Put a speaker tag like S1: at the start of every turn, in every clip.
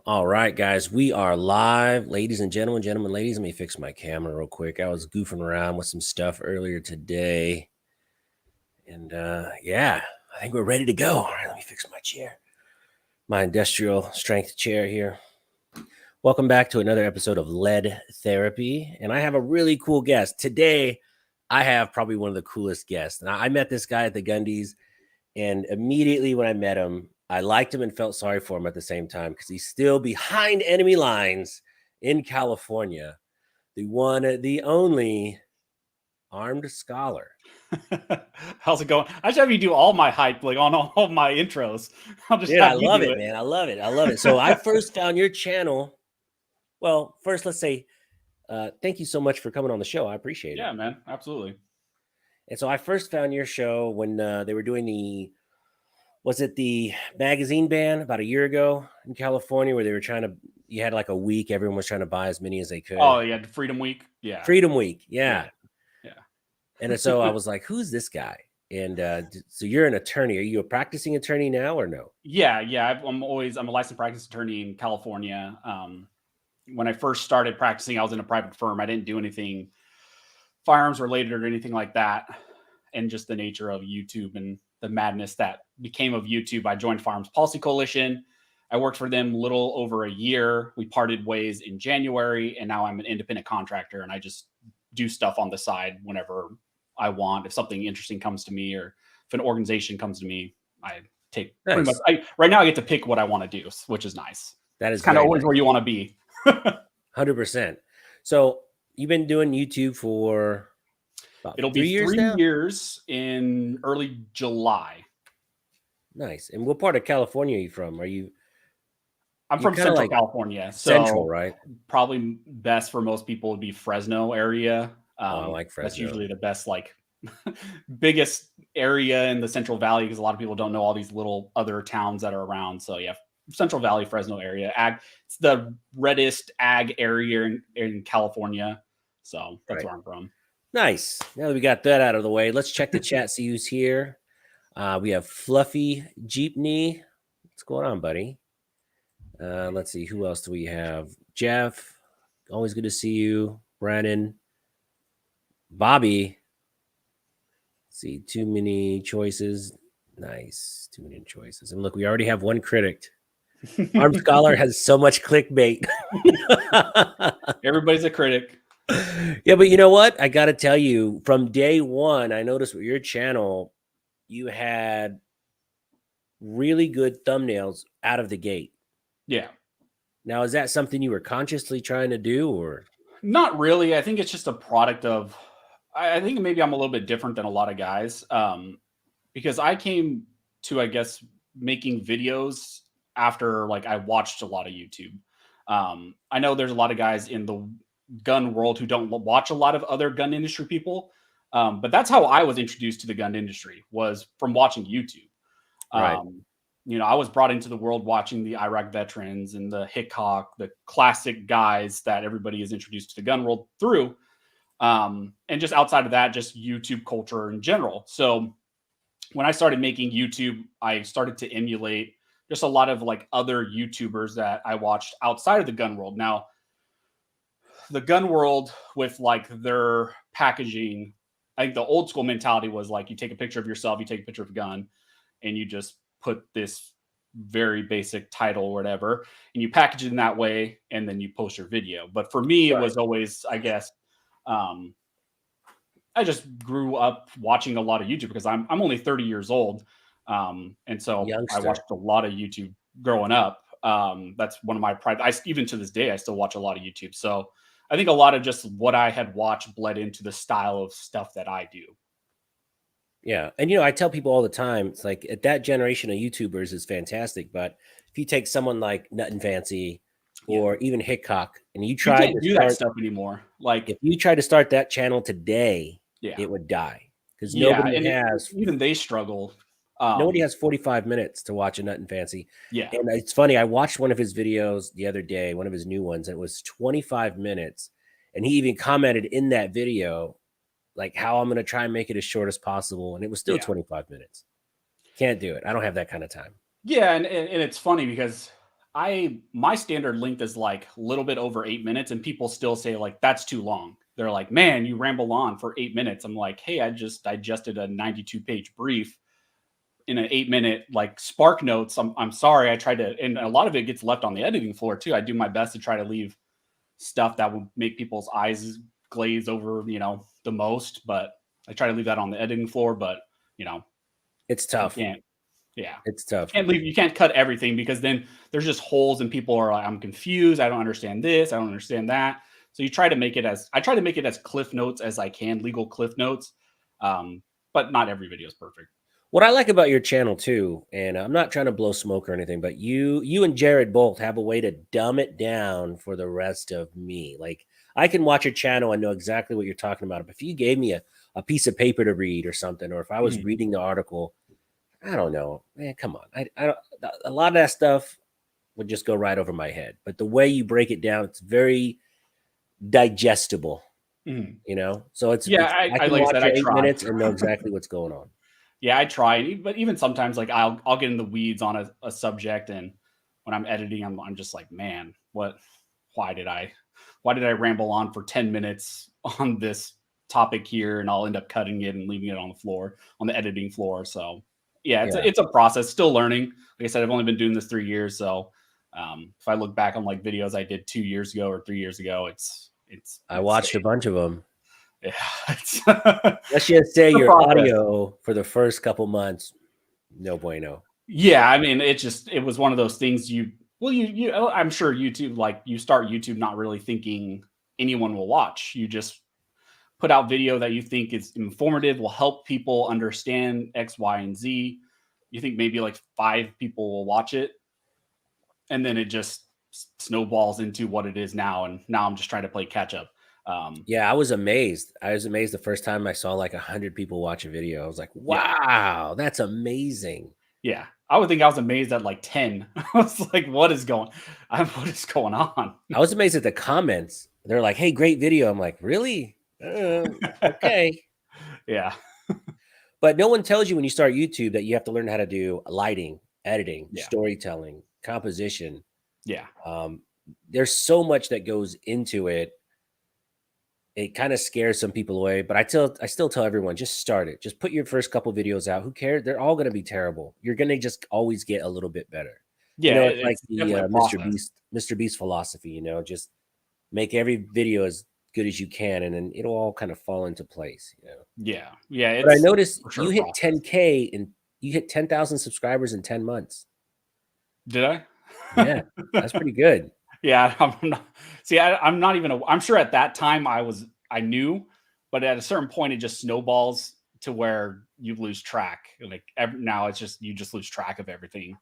S1: All right, guys, we are live. Ladies and gentlemen, ladies, let me fix my camera real quick. I was goofing around with some stuff earlier today. And yeah, I think we're ready to go. All right, let me fix my chair. My industrial strength chair here. Welcome back to another episode of Lead Therapy. And I have a really cool guest. Today, I have probably one of the coolest guests. And I met this guy at the Gundys. And immediately when I met him, I liked him and felt sorry for him at the same time because he's still behind enemy lines in California. The one, the only armed scholar.
S2: How's it going? I should have you do all my hype, like on all my intros.
S1: I'll just I love it, man. I love it. I love it. So I first found your channel. Well, first, let's say thank you so much for coming on the show. I appreciate it.
S2: Yeah, man. Absolutely.
S1: And so I first found your show when they were doing was it the magazine ban about a year ago in California where they were you had like a week, everyone was trying to buy as many as they could.
S2: Oh, yeah, Freedom Week. Yeah.
S1: Freedom Week. Yeah.
S2: Yeah.
S1: And so I was like, who's this guy? And so you're an attorney. Are you a practicing attorney now or no?
S2: Yeah. I'm a licensed practice attorney in California. When I first started practicing, I was in a private firm. I didn't do anything firearms related or anything like that. And just the nature of YouTube and the madness that became of YouTube, I joined Firearms Policy Coalition. I worked for them a little over a year. We parted ways in January, and now I'm an independent contractor, and I just do stuff on the side whenever I want. If something interesting comes to me, or if an organization comes to me, I take pretty much. Right now, I get to pick what I want to do, which is nice.
S1: That is
S2: kind of always where you want to be.
S1: 100%. So you've been doing YouTube for
S2: it'll be 3 years in early July.
S1: Nice. And what part of California are you from?
S2: I'm from Central California. So
S1: Central, right?
S2: Probably best for most people would be Fresno area.
S1: I like Fresno.
S2: That's usually the best, biggest area in the Central Valley, because a lot of people don't know all these little other towns that are around. So yeah, Central Valley, Fresno area. It's the reddest ag area in California. So that's where I'm from.
S1: Nice. Now that we got that out of the way, let's check the chat, see who's here. We have Fluffy Jeepney. What's going on, buddy? Let's see. Who else do we have? Jeff. Always good to see you. Brandon. Bobby. Let's see. Too many choices. Nice. Too many choices. And look, we already have one critic. Armed Scholar has so much clickbait.
S2: Everybody's a critic.
S1: Yeah, but you know what? I got to tell you, from day one, I noticed with your channel, you had really good thumbnails out of the gate.
S2: Yeah.
S1: Now, is that something you were consciously trying to do, or?
S2: Not really. I think it's just a product of, I think maybe I'm a little bit different than a lot of guys, because I came to, I guess, making videos after I watched a lot of YouTube. I know there's a lot of guys in the gun world who don't watch a lot of other gun industry people. But that's how I was introduced to the gun industry, was from watching YouTube.
S1: Right.
S2: I was brought into the world watching the Iraq veterans and the Hickok, the classic guys that everybody is introduced to the gun world through. And just outside of that, just YouTube culture in general. So when I started making YouTube, I started to emulate just a lot of other YouTubers that I watched outside of the gun world. Now, the gun world with their packaging, I think the old school mentality was you take a picture of yourself, you take a picture of a gun, and you just put this very basic title or whatever, and you package it in that way, and then you post your video. But for me, It was always, I guess, I just grew up watching a lot of YouTube because I'm only 30 years old. And so I watched a lot of YouTube growing up. That's one of my even to this day, I still watch a lot of YouTube. So I think a lot of just what I had watched bled into the style of stuff that I do.
S1: Yeah. And, I tell people all the time, it's at that generation of YouTubers is fantastic. But if you take someone like Nut and Fancy or even Hickok and you try
S2: to do that stuff anymore,
S1: if you try to start that channel today, it would die because nobody has.
S2: Even they struggle.
S1: Nobody has 45 minutes to watch a Nut and Fancy.
S2: Yeah.
S1: And it's funny. I watched one of his videos the other day, one of his new ones, and it was 25 minutes. And he even commented in that video, how I'm going to try and make it as short as possible. And it was still 25 minutes. Can't do it. I don't have that kind of time.
S2: Yeah. And it's funny because my standard length is like a little bit over 8 minutes, and people still say like that's too long. They're like, man, you ramble on for 8 minutes. I'm like, hey, I just digested a 92-page brief in an 8-minute like spark notes. I'm sorry. I tried to, and a lot of it gets left on the editing floor too. I do my best to try to leave stuff that would make people's eyes glaze over, the most, but I try to leave that on the editing floor. But
S1: it's tough.
S2: you can't. Yeah,
S1: it's tough.
S2: You can't cut everything, because then there's just holes and people are like, I'm confused. I don't understand this. I don't understand that. So I try to make it as cliff notes as I can, legal cliff notes. But not every video is perfect.
S1: What I like about your channel too, and I'm not trying to blow smoke or anything, but you and Jared both have a way to dumb it down for the rest of me. Like, I can watch your channel and know exactly what you're talking about. But if you gave me a piece of paper to read or something, or if I was reading the article, I don't know, man, come on. I don't, a lot of that stuff would just go right over my head. But the way you break it down, it's very digestible, So I can
S2: like
S1: watch
S2: I said,
S1: 8 minutes and know exactly what's going on.
S2: Yeah, I try, but even sometimes, like I'll get in the weeds on a subject, and when I'm editing, I'm just like, man, why did I ramble on for 10 minutes on this topic here, and I'll end up cutting it and leaving it on the floor, on the editing floor. So yeah, it's a process, still learning. Like I said, I've only been doing this 3 years, so if I look back on like videos I did 2 years ago or 3 years ago,
S1: I watched a bunch of them.
S2: Yeah,
S1: let's just say your audio for the first couple months, no bueno.
S2: Yeah, I mean, it was one of those things. I'm sure YouTube, like, you start YouTube not really thinking anyone will watch. You just put out video that you think is informative, will help people understand X, Y, and Z. You think maybe like 5 people will watch it, and then it just snowballs into what it is now. And now I'm just trying to play catch up.
S1: Yeah, I was amazed. The first time I saw like 100 people watch a video. I was like, wow, that's amazing.
S2: Yeah, I would think I was amazed at like 10. I was like, what is going on?
S1: I was amazed at the comments. They're like, hey, great video. I'm like, really? Okay.
S2: Yeah.
S1: But no one tells you when you start YouTube that you have to learn how to do lighting, editing, storytelling, composition.
S2: Yeah.
S1: There's so much that goes into it. It kind of scares some people away, but I still tell everyone, just start it. Just put your first couple videos out. Who cares? They're all going to be terrible. You're going to just always get a little bit better.
S2: Yeah,
S1: it's like the Mr. Beast philosophy. Just make every video as good as you can, and then it'll all kind of fall into place.
S2: Yeah, yeah.
S1: But I noticed you hit 10K and you hit 10,000 subscribers in 10 months.
S2: Did I?
S1: Yeah, that's pretty good.
S2: Yeah, I'm not even. I'm sure at that time I knew, but at a certain point it just snowballs to where you lose track. Like now it's just you just lose track of everything.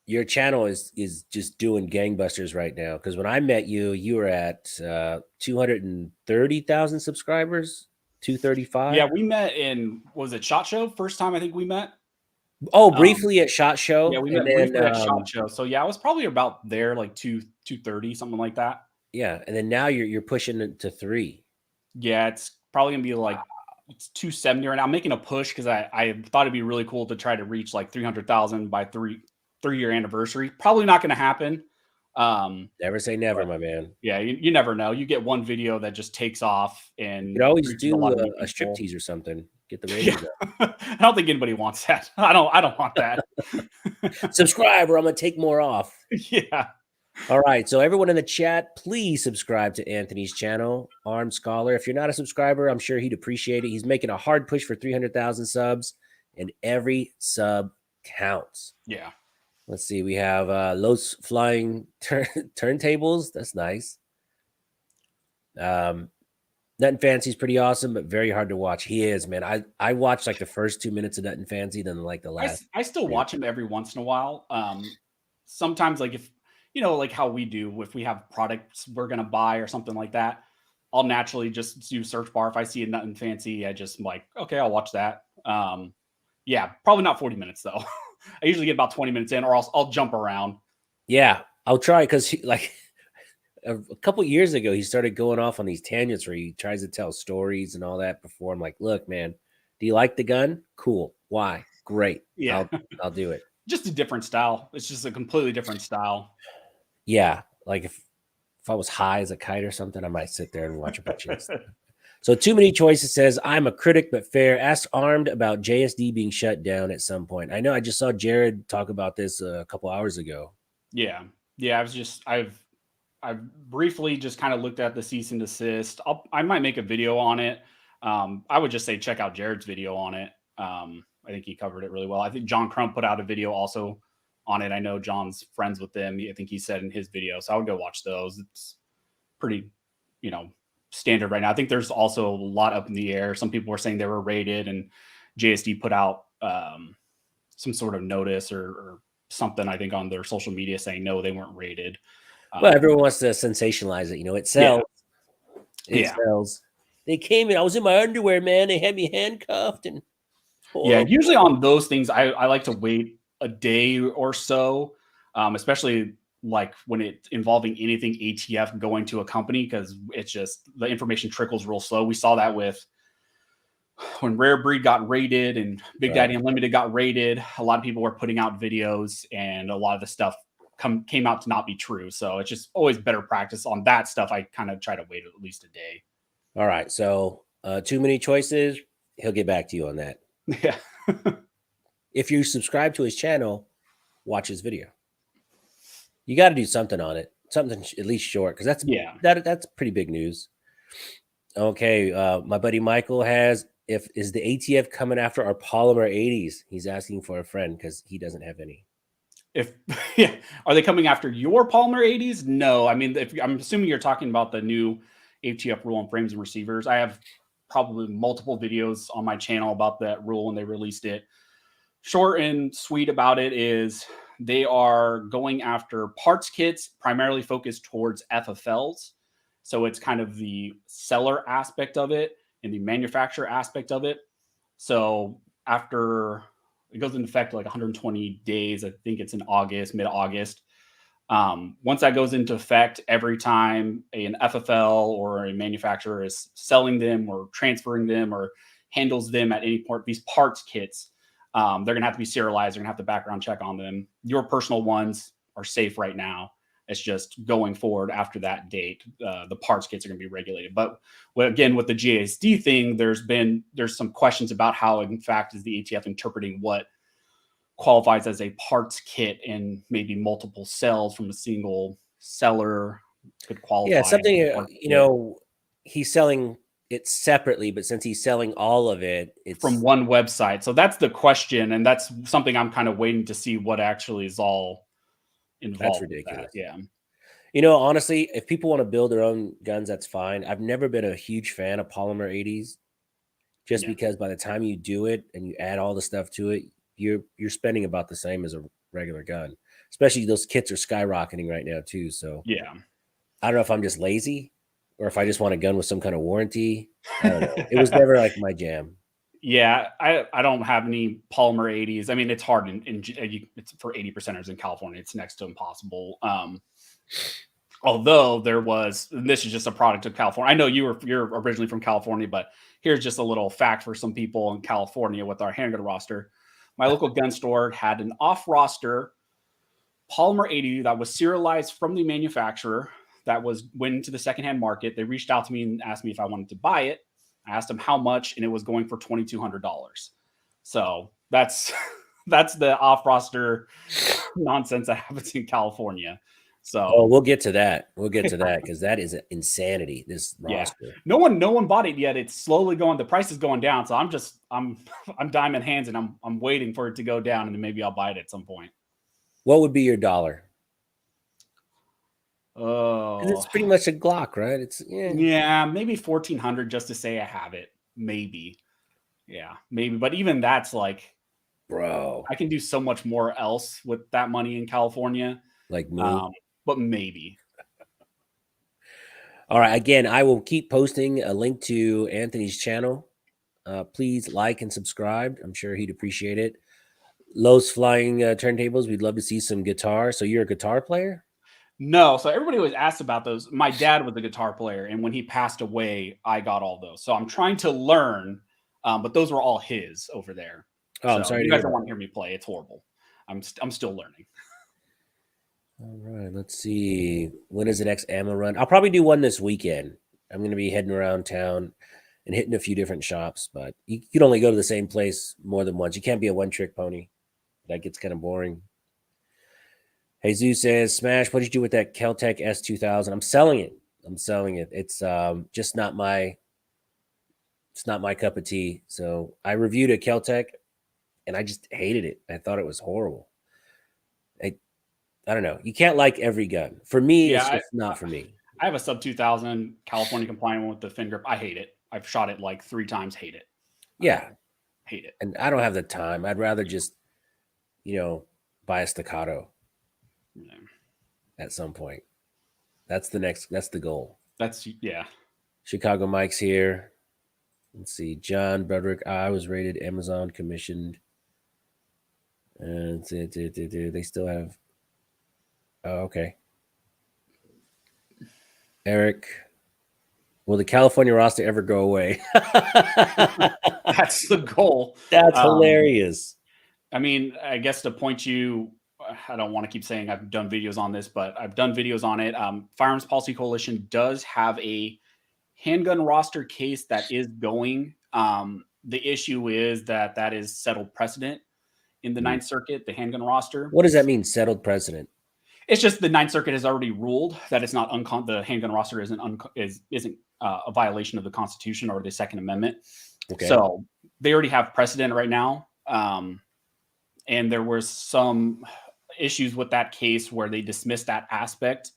S1: Your channel is just doing gangbusters right now. Because when I met you, you were at 230,000 subscribers, 235.
S2: Yeah, we met in, was it SHOT Show? First time I think we met.
S1: Oh, briefly at SHOT Show.
S2: Yeah, we met briefly at SHOT Show. So yeah, I was probably about there, like 230, something like that.
S1: Yeah, and then now you're pushing it to 3.
S2: Yeah, it's probably gonna be like it's 270 right now. I'm making a push because I thought it'd be really cool to try to reach like 300,000 by 3-year anniversary. Probably not going to happen.
S1: Never say never, my man.
S2: Yeah, you never know. You get one video that just takes off, and
S1: you could always do a striptease or something. Get the ratings up.
S2: I don't think anybody wants that. I don't want that.
S1: Subscribe, or I'm gonna take more off.
S2: Yeah.
S1: All right. So everyone in the chat, please subscribe to Anthony's channel, Armed Scholar. If you're not a subscriber, I'm sure he'd appreciate it. He's making a hard push for 300,000 subs, and every sub counts.
S2: Yeah.
S1: Let's see. We have Los Flying Turntables. That's nice. Nuttin' Fancy's pretty awesome, but very hard to watch. He is, man. I watched like the first 2 minutes of Nuttin' Fancy, then like the last.
S2: I still watch him every once in a while. Sometimes, like, if like how we do, if we have products we're gonna buy or something like that, I'll naturally just do search bar. If I see a Nuttin' Fancy, I just like, okay, I'll watch that. Yeah, probably not 40 minutes though. I usually get about 20 minutes in, or I'll jump around.
S1: Yeah, I'll try, because like a couple years ago, he started going off on these tangents where he tries to tell stories and all that before. I'm like, look, man, do you like the gun? Cool. Why? Great.
S2: Yeah,
S1: I'll do it.
S2: Just a different style. It's just a completely different style.
S1: Yeah, like if I was high as a kite or something, I might sit there and watch a bunch of stuff. So Too Many Choices says, I'm a critic but fair. Ask Armed about JSD being shut down at some point. I know I just saw Jared talk about this a couple hours ago.
S2: Yeah. I've briefly just kind of looked at the cease and desist. I might make a video on it. I would just say check out Jared's video on it. I think he covered it really well. I think John Crump put out a video also on it. I know John's friends with them. I think he said in his video, so I would go watch those. It's pretty, standard right now. I think there's also a lot up in the air. Some people were saying they were raided, and JSD put out some sort of notice or something, I think, on their social media saying no, they weren't raided.
S1: Well, everyone wants to sensationalize it. It sells.
S2: Yeah.
S1: It sells. They came in. I was in my underwear, man. They had me handcuffed. And
S2: usually on those things, I like to wait a day or so, especially like when it's involving anything ATF going to a company, because it's just the information trickles real slow. We saw that with when Rare Breed got raided and Big Daddy Unlimited got raided. A lot of people were putting out videos, and a lot of the stuff came out to not be true. So it's just always better practice on that stuff. I kind of try to wait at least a day.
S1: All right. So Too Many Choices. He'll get back to you on that.
S2: Yeah.
S1: If you subscribe to his channel, watch his video. You got to do something on it. Something at least short, because that's pretty big news. Okay. My buddy Michael is the ATF coming after our Polymer 80s? He's asking for a friend because he doesn't have any.
S2: Are they coming after your Polymer 80s? No. I mean, I'm assuming you're talking about the new ATF rule on frames and receivers. I have probably multiple videos on my channel about that rule when they released it. Short and sweet about it is they are going after parts kits primarily focused towards FFLs. So it's kind of the seller aspect of it and the manufacturer aspect of it. So after it goes into effect like 120 days, I think it's in August, mid-August. Once that goes into effect, every time an FFL or a manufacturer is selling them or transferring them or handles them at any point, these parts kits, they're going to have to be serialized. They're going to have to background check on them. Your personal ones are safe right now. It's just going forward after that date, the parts kits are going to be regulated. But again, with the JSD thing, there's some questions about how, in fact, is the ATF interpreting what qualifies as a parts kit, and maybe multiple cells from a single seller could qualify.
S1: Yeah, something, he's selling it separately, but since he's selling all of it, it's
S2: from one website. So that's the question, and that's something I'm kind of waiting to see what actually is all involved.
S1: That's ridiculous.
S2: Yeah.
S1: Honestly, if people want to build their own guns, that's fine. I've never been a huge fan of Polymer 80s, just because by the time you do it and you add all the stuff to it, you're spending about the same as a regular gun. Especially those kits are skyrocketing right now too. So
S2: yeah,
S1: I don't know if I'm just lazy or if I just want a gun with some kind of warranty. I don't know. It was never like my jam.
S2: Yeah, I don't have any Polymer 80s. I mean, it's hard it's for 80%ers in California. It's next to impossible. Although this is just a product of California. I know you're originally from California, but here's just a little fact for some people in California with our handgun roster. My local gun store had an off-roster Polymer 80 that was serialized from the manufacturer that went into the secondhand market. They reached out to me and asked me if I wanted to buy it. I asked them how much, and it was going for $2,200. So that's the off-roster nonsense that happens in California. So
S1: we'll get to that. We'll get to that because that is insanity. This roster.
S2: No one bought it yet. It's slowly going. The price is going down. So I'm diamond hands, and I'm waiting for it to go down, and then maybe I'll buy it at some point.
S1: What would be your dollar?
S2: Oh,
S1: it's pretty much a Glock, right? It's
S2: maybe 1,400 just to say I have it. Maybe, maybe. But even that's like,
S1: bro,
S2: I can do so much more else with that money in California.
S1: Like me.
S2: But maybe.
S1: All right. Again, I will keep posting a link to Anthony's channel. Please like and subscribe. I'm sure he'd appreciate it. Lowe's Flying Turntables. We'd love to see some guitar. So you're a guitar player?
S2: No. So everybody always asks about those. My dad was a guitar player, and when he passed away, I got all those. So I'm trying to learn, but those were all his over there.
S1: Oh, I'm sorry.
S2: You guys don't want to hear me play. It's horrible. I'm still learning.
S1: All right, let's see. When is the next ammo run? I'll probably do one this weekend. I'm going to be heading around town and hitting a few different shops, but you can only go to the same place more than once. You can't be a one-trick pony. That gets kind of boring. Jesus says, Smash, what did you do with that Kel-Tec S2000? I'm selling it. It's just not my cup of tea. So I reviewed a Kel-Tec and I just hated it. I thought it was horrible. I don't know. You can't like every gun. For me, it's just not for me.
S2: I have a sub 2000 California compliant one with the fin grip. I hate it. I've shot it like 3 times. Hate it.
S1: Yeah.
S2: Hate it.
S1: And I don't have the time. I'd rather just, buy a staccato at some point. That's the goal.
S2: Yeah.
S1: Chicago Mike's here. Let's see. John Broderick. I was rated Amazon commissioned. And they still have. Oh, okay. Eric, will the California roster ever go away?
S2: That's the goal.
S1: That's hilarious.
S2: I mean, I guess to point you, I don't want to keep saying I've done videos on this, but I've done videos on it. Firearms Policy Coalition does have a handgun roster case that is going. The issue is that is settled precedent in the Ninth Circuit, the handgun roster.
S1: What does that mean, settled precedent?
S2: It's just the Ninth Circuit has already ruled that it's not the handgun roster isn't a violation of the Constitution or the Second Amendment. Okay. So they already have precedent right now. And there were some issues with that case where they dismissed that aspect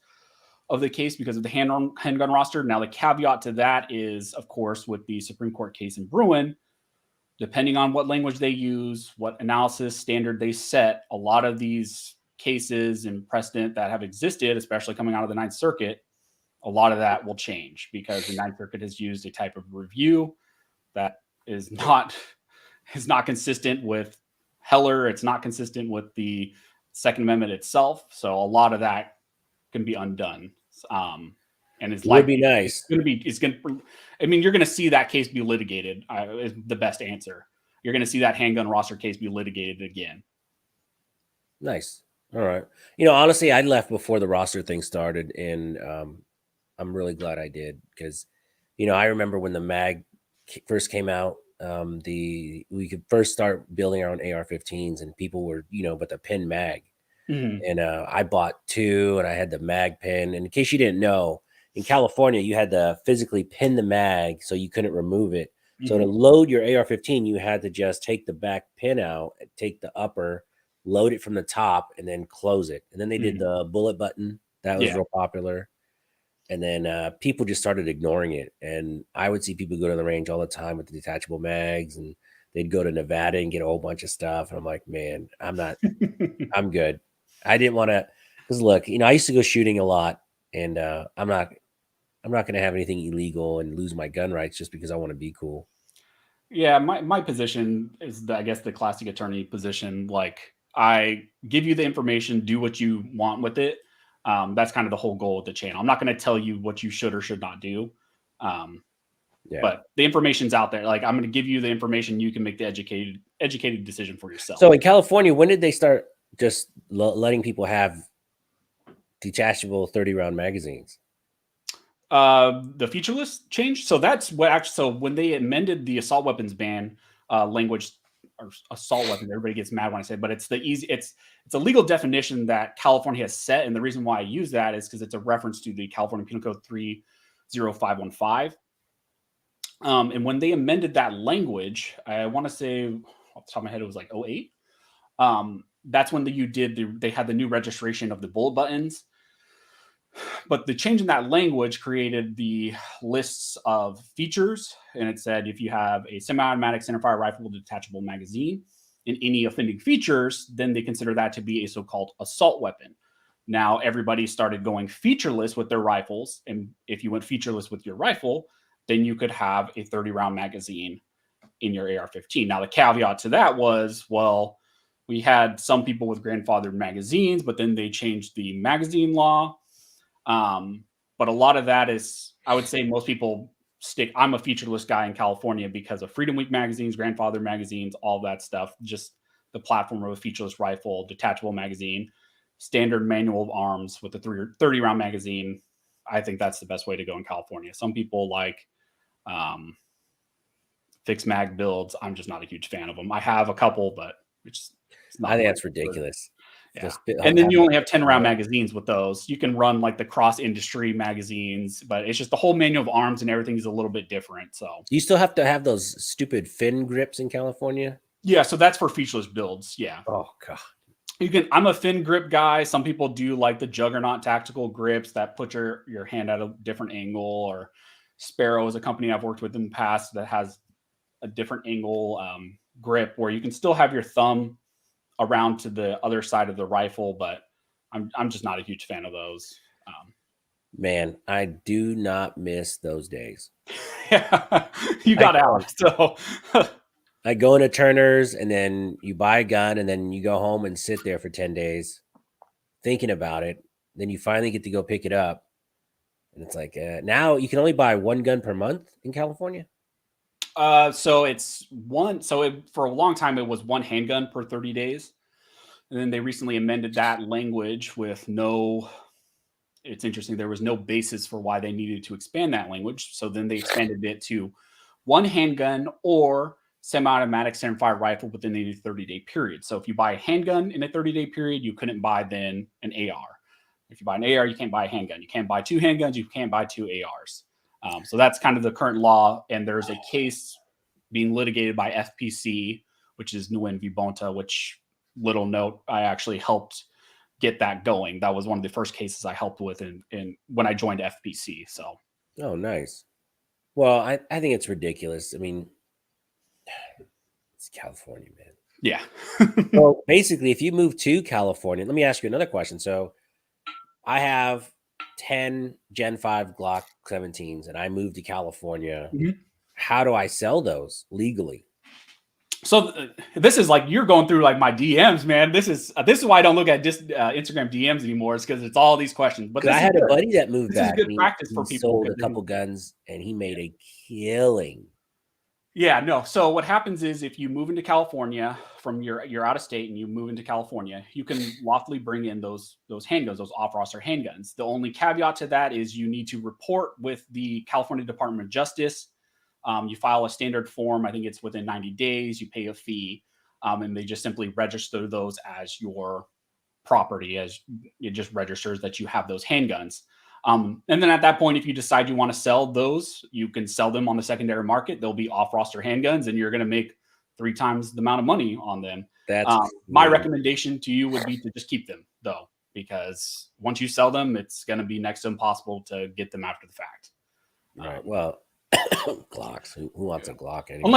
S2: of the case because of the handgun roster. Now, the caveat to that is, of course, with the Supreme Court case in Bruin, depending on what language they use, what analysis standard they set, a lot of these cases and precedent that have existed, especially coming out of the Ninth Circuit, a lot of that will change because the Ninth Circuit has used a type of review that is not consistent with Heller. It's not consistent with the Second Amendment itself. So a lot of that can be undone. And it's
S1: would be nice.
S2: I mean, you're going to see that case be litigated. Is the best answer. You're going to see that handgun roster case be litigated again.
S1: Nice. All right. Honestly, I left before the roster thing started, and I'm really glad I did because, I remember when the mag first came out, we could first start building our own AR-15s, and people were, but the pin mag, and I bought 2, and I had the mag pin. And in case you didn't know, in California, you had to physically pin the mag so you couldn't remove it. So to load your AR-15, you had to just take the back pin out, take the upper, load it from the top, and then close it. And then they did the bullet button. That was real popular. And then people just started ignoring it. And I would see people go to the range all the time with the detachable mags, and they'd go to Nevada and get a whole bunch of stuff. And I'm like, man, I'm good. I didn't want to, because look, I used to go shooting a lot, and I'm not going to have anything illegal and lose my gun rights just because I want to be cool.
S2: Yeah, my position is, I guess, the classic attorney position. Like, I give you the information, do what you want with it. That's kind of the whole goal of the channel. I'm not going to tell you what you should or should not do. But the information's out there. Like, I'm going to give you the information. You can make the educated decision for yourself.
S1: So in California, when did they start just letting people have detachable 30-round magazines?
S2: The featureless change. So that's what actually, so when they amended the assault weapons ban language, or assault weapons, everybody gets mad when I say it, but it's it's a legal definition that California has set. And the reason why I use that is because it's a reference to the California Penal Code 30515. And when they amended that language, I want to say off the top of my head, it was like 08. That's when they had the new registration of the bullet buttons. But the change in that language created the lists of features. And it said, if you have a semi-automatic centerfire rifle with a detachable magazine and any offending features, then they consider that to be a so-called assault weapon. Now, everybody started going featureless with their rifles. And if you went featureless with your rifle, then you could have a 30-round magazine in your AR-15. Now, the caveat to that was, well, we had some people with grandfathered magazines, but then they changed the magazine law. But a lot of that is, I would say most people I'm a featureless guy in California because of Freedom Week magazines, grandfather magazines, all that stuff, just the platform of a featureless rifle, detachable magazine. standard manual of arms with a 30 round magazine. I think that's the best way to go in California. Some people like fixed mag builds. I'm just not a huge fan of them. I have a couple, but it's not.
S1: I think that's ridiculous.
S2: Yeah. And then you only have 10 round magazines with those. You can run like the cross industry magazines, but it's just the whole manual of arms and everything is a little bit different. So
S1: you still have to have those stupid fin grips in California.
S2: Yeah. So that's for featureless builds. Yeah.
S1: Oh God.
S2: I'm a fin grip guy. Some people do like the Juggernaut tactical grips that put your hand at a different angle, or Sparrow is a company I've worked with in the past that has a different angle grip where you can still have your thumb around to the other side of the rifle, but I'm just not a huge fan of those.
S1: Man, I do not miss those days.
S2: Yeah, you got out. So
S1: I go into Turner's and then you buy a gun and then you go home and sit there for 10 days thinking about it. Then you finally get to go pick it up. And it's like, now you can only buy one gun per month in California.
S2: So it's one. So for a long time, it was one handgun per 30 days. And then they recently amended that language with it's interesting. There was no basis for why they needed to expand that language. So then they expanded it to one handgun or semi-automatic centerfire rifle within a 30-day period. So if you buy a handgun in a 30-day period, you couldn't buy then an AR. If you buy an AR, you can't buy a handgun. You can't buy two handguns. You can't buy two ARs. So that's kind of the current law. And there's a case being litigated by FPC, which is Nguyen v. Bonta, which, little note, I actually helped get that going. That was one of the first cases I helped with in when I joined FPC. So.
S1: Oh, nice. Well, I think it's ridiculous. I mean, it's California, man.
S2: Yeah.
S1: So basically, if you move to California, let me ask you another question. So I have 10 Gen 5 Glock 17s and I moved to California. Mm-hmm. How do I sell those legally?
S2: So this is like, you're going through like my DMs, man. This is why I don't look at just Instagram DMs anymore. It's because it's all these questions. But
S1: I had a buddy that moved back.
S2: This is good practice for people.
S1: Sold a couple guns and he made a killing.
S2: Yeah, no. So what happens is if you move into California from you're out of state and you move into California, you can lawfully bring in those handguns, those off-roster handguns. The only caveat to that is you need to report with the California Department of Justice. You file a standard form. I think it's within 90 days. You pay a fee, and they just simply register those as your property, as it just registers that you have those handguns. And then at that point, if you decide you want to sell those, you can sell them on the secondary market. They'll be off-roster handguns, and you're going to make 3 times the amount of money on them.
S1: That's
S2: my recommendation to you would be to just keep them, though, because once you sell them, it's going to be next to impossible to get them after the fact.
S1: Right. Well, Glocks. Who wants a Glock anymore?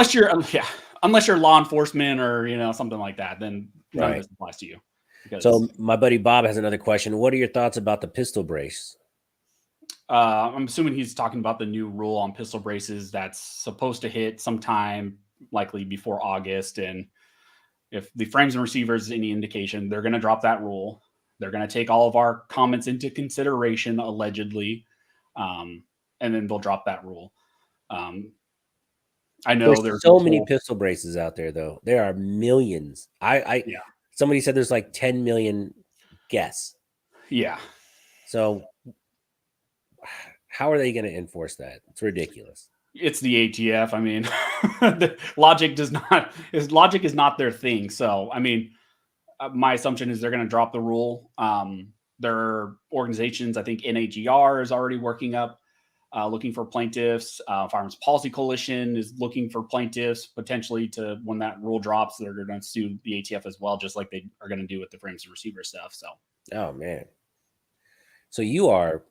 S2: Unless you're law enforcement or something like that, then none of this applies to you.
S1: So my buddy Bob has another question. What are your thoughts about the pistol brace?
S2: I'm assuming he's talking about the new rule on pistol braces that's supposed to hit sometime likely before August. And if the frames and receivers is any indication, they're going to drop that rule. They're going to take all of our comments into consideration, allegedly, and then they'll drop that rule. I know there's
S1: so many pistol braces out there, though. There are millions. Somebody said there's like 10 million guess.
S2: Yeah.
S1: So how are they going to enforce that? It's ridiculous.
S2: It's the ATF. I mean, the logic is not their thing. So, I mean, my assumption is they're going to drop the rule. There are organizations, I think NHER is already working up, looking for plaintiffs. Firearms Policy Coalition is looking for plaintiffs potentially to, when that rule drops, they're going to sue the ATF as well, just like they are going to do with the frames and receiver stuff. So,
S1: oh man. So you are,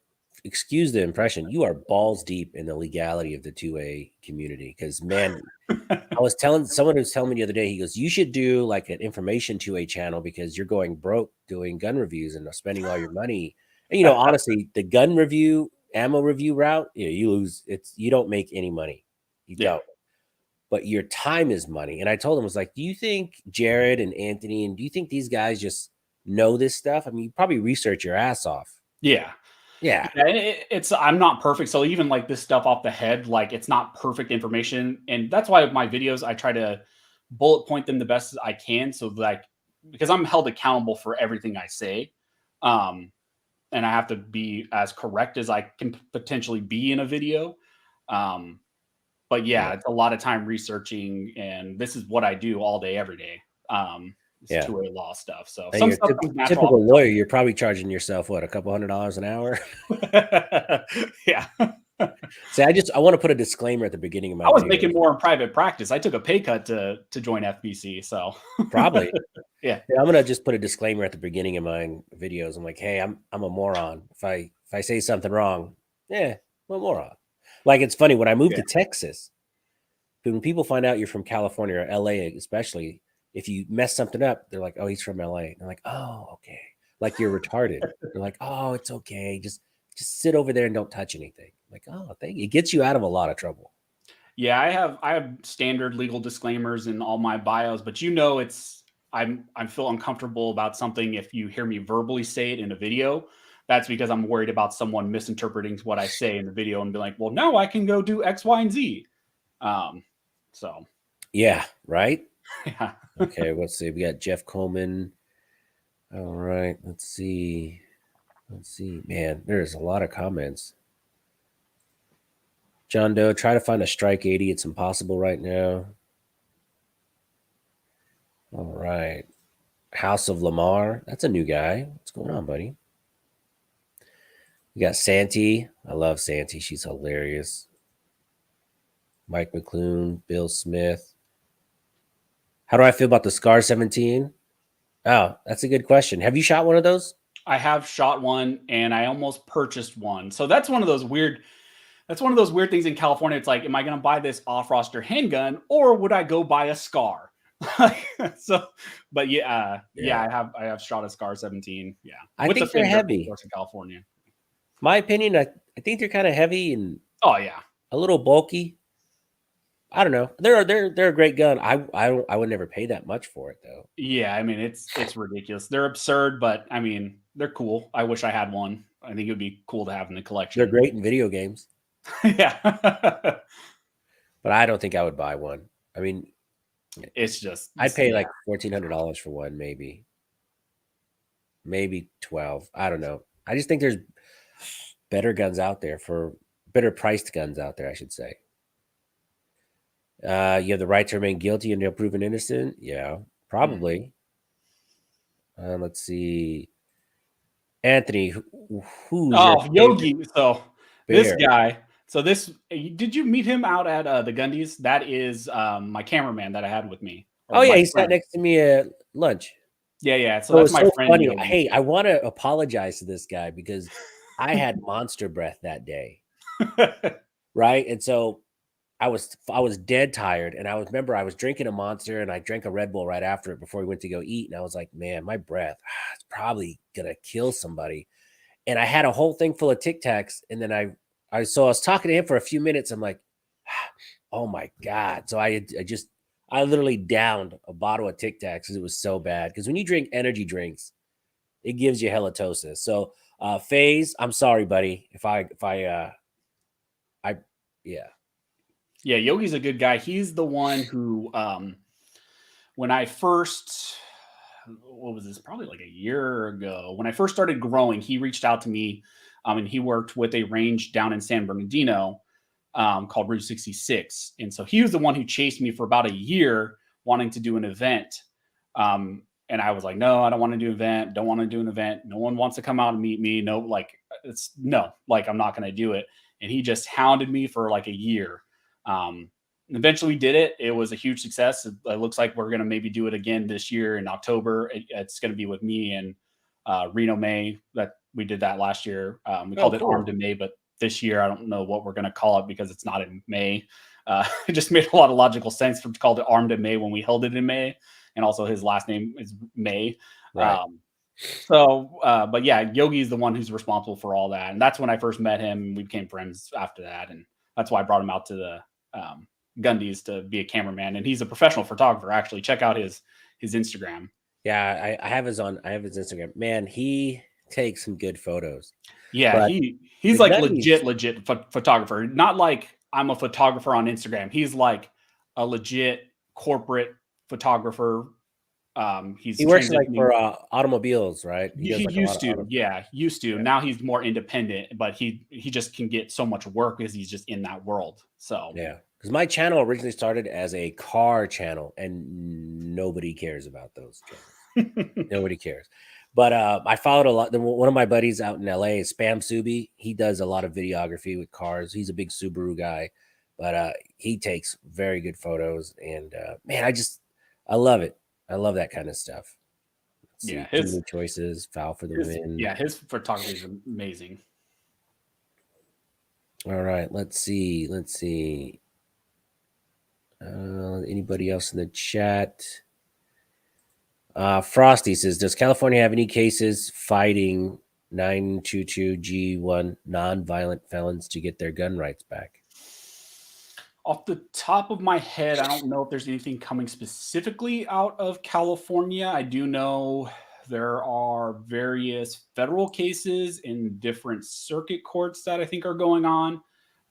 S1: excuse the impression, you are balls deep in the legality of the 2A community. Because man, someone was telling me the other day, he goes, you should do like an information 2A channel because you're going broke doing gun reviews and spending all your money. And honestly, the gun review, ammo review route, you lose. You don't make any money. You don't. But your time is money. And I told him, I was like, do you think Jared and Anthony, and do you think these guys just know this stuff? I mean, you probably research your ass off.
S2: Yeah. I'm not perfect. So even like this stuff off the head, like it's not perfect information. And that's why my videos, I try to bullet point them the best as I can. So because I'm held accountable for everything I say. And I have to be as correct as I can potentially be in a video. But yeah, it's a lot of time researching, and this is what I do all day, every day. It's two-way law stuff. So
S1: and
S2: some
S1: you're
S2: stuff comes natural.
S1: typical lawyer, you're probably charging yourself what, a couple $100 an hour?
S2: Yeah.
S1: See, I want to put a disclaimer at the beginning of my
S2: I was
S1: video.
S2: making more in private practice. I took a pay cut to join FBC. So
S1: probably.
S2: Yeah.
S1: I'm gonna just put a disclaimer at the beginning of my videos. I'm like, hey, I'm a moron. If I say something wrong, I'm a moron. Like, it's funny when I moved to Texas, when people find out you're from California or LA, especially, if you mess something up, they're like, oh, he's from LA. They're like, oh, okay. Like you're retarded. They're like, oh, it's okay. Just sit over there and don't touch anything. Like, oh, thank you. It gets you out of a lot of trouble.
S2: Yeah, I have standard legal disclaimers in all my bios, but I feel uncomfortable about something if you hear me verbally say it in a video. That's because I'm worried about someone misinterpreting what I say in the video and be like, well, no, I can go do X, Y, and Z. So
S1: yeah, right.
S2: Yeah.
S1: Okay, let's see. We got Jeff Coleman. All right, let's see. Man, there's a lot of comments. John Doe, try to find a strike 80. It's impossible right now. All right. House of Lamar. That's a new guy. What's going on, buddy? We got Santi. I love Santi. She's hilarious. Mike McClune, Bill Smith. How do I feel about the Scar 17? Oh, that's a good question. Have you shot one of those?
S2: I have shot one, and I almost purchased one. So that's one of those weird things in California. It's like, am I going to buy this off-roster handgun, or would I go buy a Scar? So, but I have shot a Scar 17. Yeah,
S1: I think they're heavy.
S2: Of course, in California.
S1: My opinion, I think they're kind of heavy and a little bulky. I don't know. They're a great gun. I would never pay that much for it though.
S2: Yeah, I mean it's ridiculous. They're absurd, but I mean they're cool. I wish I had one. I think it would be cool to have in the collection.
S1: They're great in video games.
S2: Yeah.
S1: But I don't think I would buy one. I mean,
S2: it's just
S1: I'd pay like $1,400 for one, maybe 12. I don't know. I just think there's better guns out there, for better priced guns out there, I should say. You have the right to remain guilty until proven innocent. Yeah, probably. Let's see. Anthony, who's
S2: Yogi? So this guy. So did you meet him out at the Gundys? That is my cameraman that I had with me.
S1: Oh yeah, he sat next to me at lunch.
S2: Yeah. So that's my friend.
S1: Funny. Hey, I want to apologize to this guy because I had monster breath that day. Right? And so I was dead tired, and I remember I was drinking a Monster, and I drank a Red Bull right after it before we went to go eat, and I was like, man, my breath, it's probably gonna kill somebody. And I had a whole thing full of Tic Tacs, and then I was talking to him for a few minutes. I'm like, oh my god! So I literally downed a bottle of Tic Tacs because it was so bad. Because when you drink energy drinks, it gives you halitosis. So FaZe, I'm sorry, buddy,
S2: Yeah, Yogi's a good guy. He's the one who, when I first, what was this? Probably like a year ago, when I first started growing, he reached out to me, and he worked with a range down in San Bernardino called Route 66. And so he was the one who chased me for about a year wanting to do an event. And I was like, no, I don't want to do an event. Don't want to do an event. No one wants to come out and meet me. No, I'm not going to do it. And he just hounded me for like a year. Eventually we did it. It was a huge success. It looks like we're going to maybe do it again this year in October. It's going to be with me and Reno May. That we did that last year. We called it Armed in May, but this year I don't know what we're going to call it because it's not in May. It just made a lot of logical sense to call it Armed in May when we held it in May, and also his last name is May.
S1: Right.
S2: But yeah, Yogi is the one who's responsible for all that, and that's when I first met him. And we became friends after that, and that's why I brought him out to the Gundys to be a cameraman. And he's a professional photographer. Actually, check out his Instagram.
S1: Yeah, I have his Instagram. Man, he takes some good photos.
S2: Yeah, he's like legit photographer. Not like I'm a photographer on Instagram. He's like a legit corporate photographer He's
S1: He works like
S2: transitioning.
S1: for automobiles, right? He does
S2: He
S1: like a lot
S2: used
S1: of
S2: to, yeah, used to.
S1: Yeah.
S2: Now he's more independent, but he just can get so much work because he's just in that world. So
S1: Yeah, because my channel originally started as a car channel, and nobody cares about those channels. Nobody cares. But I followed a lot. One of my buddies out in LA is Spam Subi. He does a lot of videography with cars. He's a big Subaru guy, but he takes very good photos. And man, I love it. I love that kind of stuff. Let's
S2: yeah,
S1: see, too many choices, foul for the win.
S2: his photography is amazing.
S1: All right, let's see. Let's see. Anybody else in the chat? Frosty says, does California have any cases fighting 922G1 non-violent felons to get their gun rights back?
S2: Off the top of my head, I don't know if there's anything coming specifically out of California. I do know there are various federal cases in different circuit courts that I think are going on,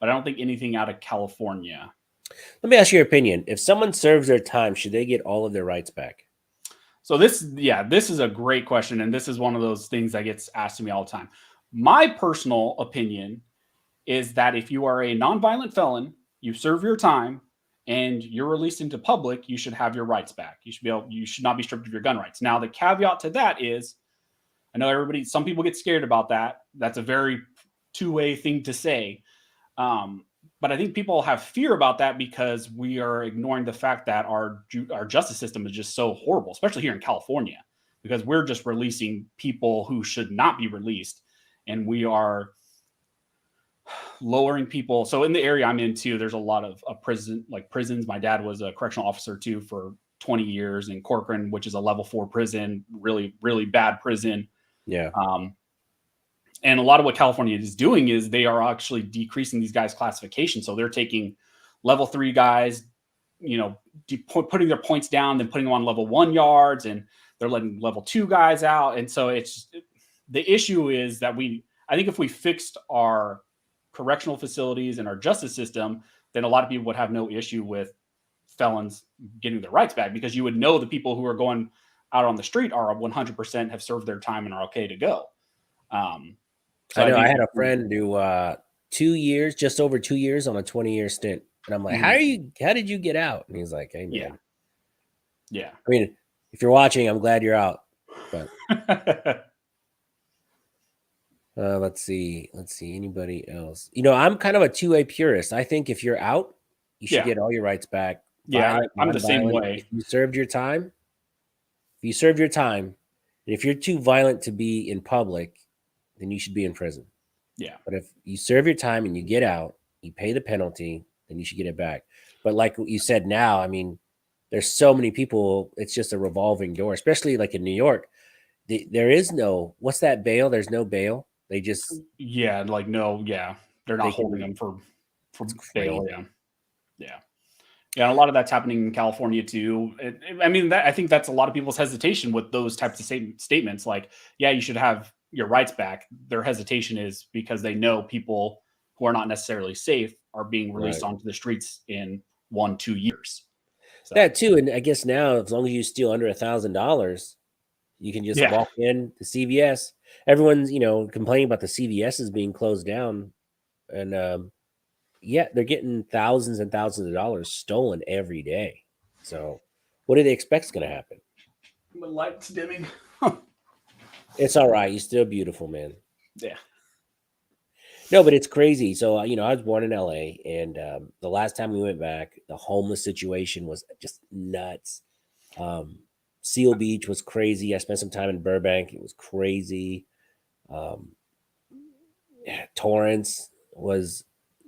S2: but I don't think anything out of California.
S1: Let me ask your opinion. If someone serves their time, should they get all of their rights back?
S2: So this is a great question, and this is one of those things that gets asked to me all the time. My personal opinion is that if you are a nonviolent felon, you serve your time, and you're released into public, you should have your rights back. You should not be stripped of your gun rights. Now, the caveat to that is, I know some people get scared about that. That's a very two-way thing to say. But I think people have fear about that because we are ignoring the fact that our justice system is just so horrible, especially here in California, because we're just releasing people who should not be released, and we are lowering people. So in the area I'm into, there's a lot of prisons. My dad was a correctional officer too for 20 years in Corcoran, which is a level 4 prison, really, really bad prison.
S1: Yeah.
S2: And a lot of what California is doing is they are actually decreasing these guys' classification. So they're taking level 3 guys, putting their points down, then putting them on level 1 yards, and they're letting level 2 guys out. And so the issue is that I think if we fixed our correctional facilities and our justice system, then a lot of people would have no issue with felons getting their rights back, because you would know the people who are going out on the street are 100% have served their time and are okay to go.
S1: So I had a friend do 2 years, just over 2 years on a 20-year stint. And I'm like, how did you get out? And he's like, hey, man.
S2: Yeah.
S1: I mean, if you're watching, I'm glad you're out. But let's see. Anybody else? I'm kind of a two-way purist. I think if you're out, you should get all your rights back.
S2: Yeah, I'm the same way.
S1: If you served your time, and if you're too violent to be in public, then you should be in prison.
S2: Yeah.
S1: But if you serve your time and you get out, you pay the penalty, then you should get it back. But like you said now, I mean, there's so many people, it's just a revolving door, especially like in New York. There is no, what's that bail? There's no bail. They just.
S2: Yeah, like no, yeah. They're not holding them for bail. Yeah. Yeah. Yeah, a lot of that's happening in California too. I think that's a lot of people's hesitation with those types of statements. Like, yeah, you should have your rights back. Their hesitation is because they know people who are not necessarily safe are being released onto the streets in 1-2 years.
S1: So. That too, and I guess now, as long as you steal under $1,000, you can just walk in to CVS. Everyone's complaining about the CVSs being closed down, and they're getting thousands and thousands of dollars stolen every day. So what do they expect is going to happen?
S2: The light's dimming.
S1: It's all right. You're still beautiful, man.
S2: Yeah.
S1: No, but it's crazy. So, I was born in LA, and the last time we went back, the homeless situation was just nuts. Seal Beach was crazy. I spent some time in Burbank. It was crazy. Torrance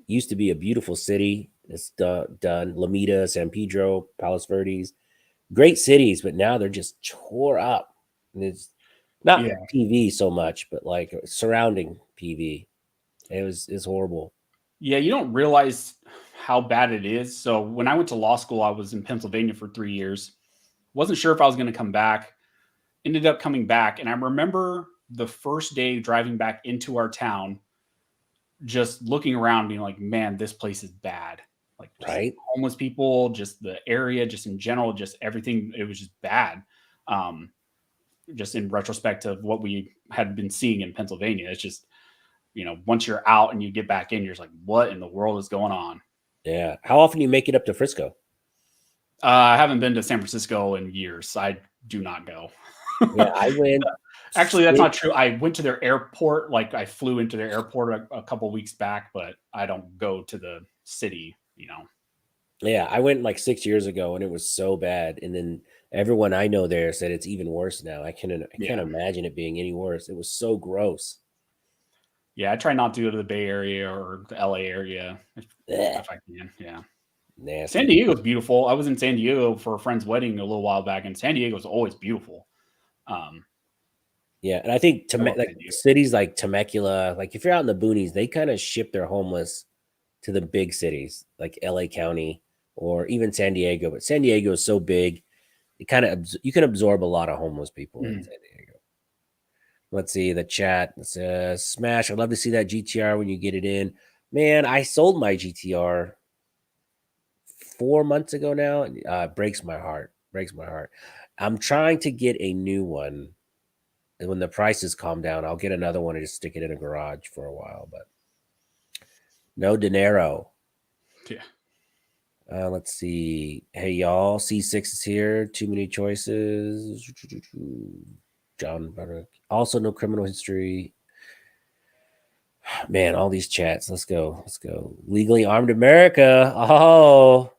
S1: used to be a beautiful city. It's done. Lomita, San Pedro, Palos Verdes, great cities, but now they're just tore up. And it's not PV so much, but like surrounding PV. It's horrible.
S2: Yeah, you don't realize how bad it is. So when I went to law school, I was in Pennsylvania for 3 years. Wasn't sure if I was going to come back. Ended up coming back, and I remember the first day driving back into our town, just looking around, being like, man, this place is bad. Like, homeless people, just the area, just in general, just everything. It was just bad. Just in retrospect of what we had been seeing in Pennsylvania. It's just, once you're out and you get back in, you're just like, what in the world is going on?
S1: Yeah. How often do you make it up to Frisco?
S2: I haven't been to San Francisco in years. I do not go.
S1: Yeah, I went.
S2: Actually, that's not true. I went to their airport. Like I flew into their airport a couple weeks back, but I don't go to the city,
S1: Yeah, I went like 6 years ago and it was so bad. And then everyone I know there said it's even worse now. I can't
S2: Yeah.
S1: imagine it being any worse. It was so gross.
S2: Yeah, I try not to go to the Bay Area or the LA area if I can. Yeah.
S1: Nasty.
S2: San Diego's beautiful. I was in San Diego for a friend's wedding a little while back, and San Diego's always beautiful.
S1: Yeah, and I think
S2: I love
S1: like
S2: San Diego.
S1: cities like Temecula, like if you're out in the boonies, they kind of ship their homeless to the big cities like LA County or even San Diego. But San Diego is so big, it kind of you can absorb a lot of homeless people in San Diego. Let's see the chat. It says, Smash, I'd love to see that GTR when you get it in. Man, I sold my GTR 4 months ago now. It breaks my heart. Breaks my heart. I'm trying to get a new one. And when the prices calm down, I'll get another one and just stick it in a garage for a while. But no dinero.
S2: Yeah.
S1: Let's see. Hey, y'all. C6 is here. Too many choices. John Butter. Also, no criminal history. Man, all these chats. Let's go. Let's go. Legally Armed America. Oh,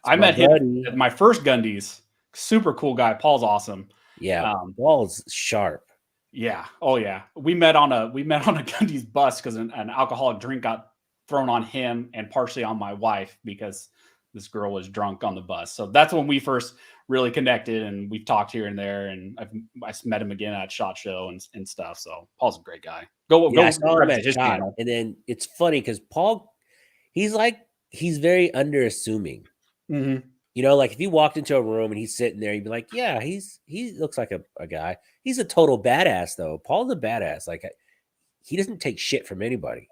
S2: I met him at my first Gundys. Super cool guy. Paul's awesome.
S1: Yeah, Paul's sharp.
S2: Yeah. Oh yeah. We met on a Gundys bus because an alcoholic drink got thrown on him and partially on my wife because this girl was drunk on the bus. So that's when we first really connected, and we've talked here and there. And I met him again at SHOT Show and stuff. So Paul's a great guy.
S1: I saw him at
S2: his
S1: SHOT,
S2: channel.
S1: and then it's funny because Paul, he's very underassuming.
S2: Mm-hmm.
S1: Like if you walked into a room and he's sitting there, you'd be like, yeah, he looks like a guy. He's a total badass though. Paul's a badass. Like he doesn't take shit from anybody.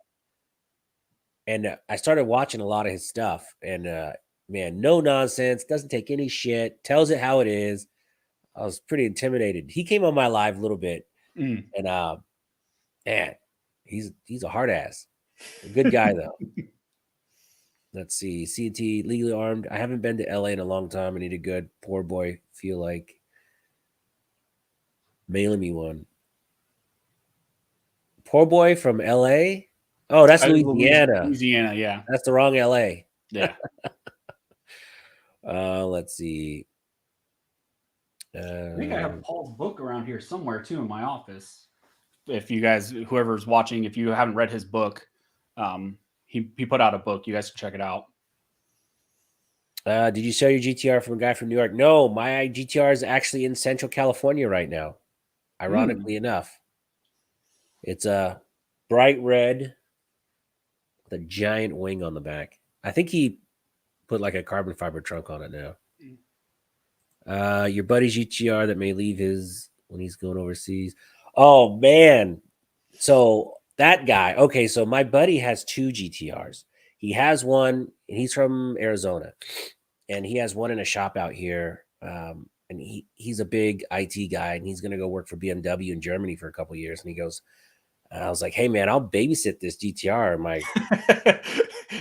S1: And I started watching a lot of his stuff, and man, no nonsense, doesn't take any shit, tells it how it is. I was pretty intimidated. He came on my live a little bit, and man, he's a hard ass. A good guy though. Let's see. CT legally armed. I haven't been to LA in a long time. I need a good poor boy feel like. Mailing me one. Poor boy from LA. Oh, that's Louisiana.
S2: Louisiana, yeah.
S1: That's the wrong LA.
S2: Yeah.
S1: Let's see.
S2: I think I have Paul's book around here somewhere too in my office. If you guys, whoever's watching, if you haven't read his book, he put out a book. You guys can check it out.
S1: Did you sell your GTR from a guy from New York? No, my GTR is actually in Central California right now. Ironically enough, it's a bright red with a giant wing on the back. I think he put like a carbon fiber trunk on it now. Your buddy's GTR that may leave his when he's going overseas. Oh man. So that guy, okay, so my buddy has 2 GTRs. He has one, and he's from Arizona, and he has one in a shop out here. And he's a big IT guy, and he's gonna go work for BMW in Germany for a couple of years. And he goes, I was like, hey man, I'll babysit this GTR.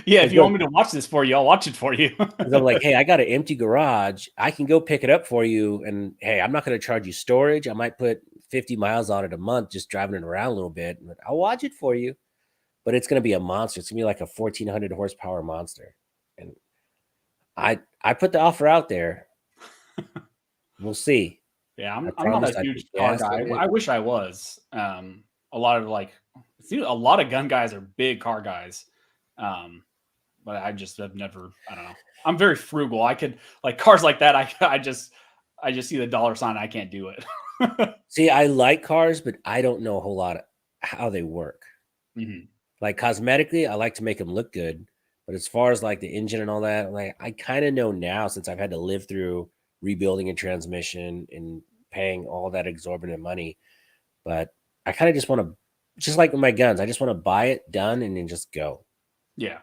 S2: Yeah, if you want me to watch this for you, I'll watch it for you.
S1: I'm like, hey, I got an empty garage. I can go pick it up for you. And hey, I'm not going to charge you storage. I might put 50 miles on it a month, just driving it around a little bit. But I'll watch it for you. But it's going to be a monster. It's going to be like a 1,400 horsepower monster. And I put the offer out there. We'll see.
S2: Yeah, I'm not a huge car guy. I wish I was. A lot of gun guys are big car guys. But I just have never, I don't know. I'm very frugal. I could like cars like that. I just see the dollar sign. I can't do it.
S1: See, I like cars, but I don't know a whole lot of how they work.
S2: Mm-hmm.
S1: Like cosmetically, I like to make them look good. But as far as like the engine and all that, like I kind of know now since I've had to live through rebuilding a transmission and paying all that exorbitant money. But I kind of just want to, just like with my guns, I just want to buy it done and then just go.
S2: Yeah.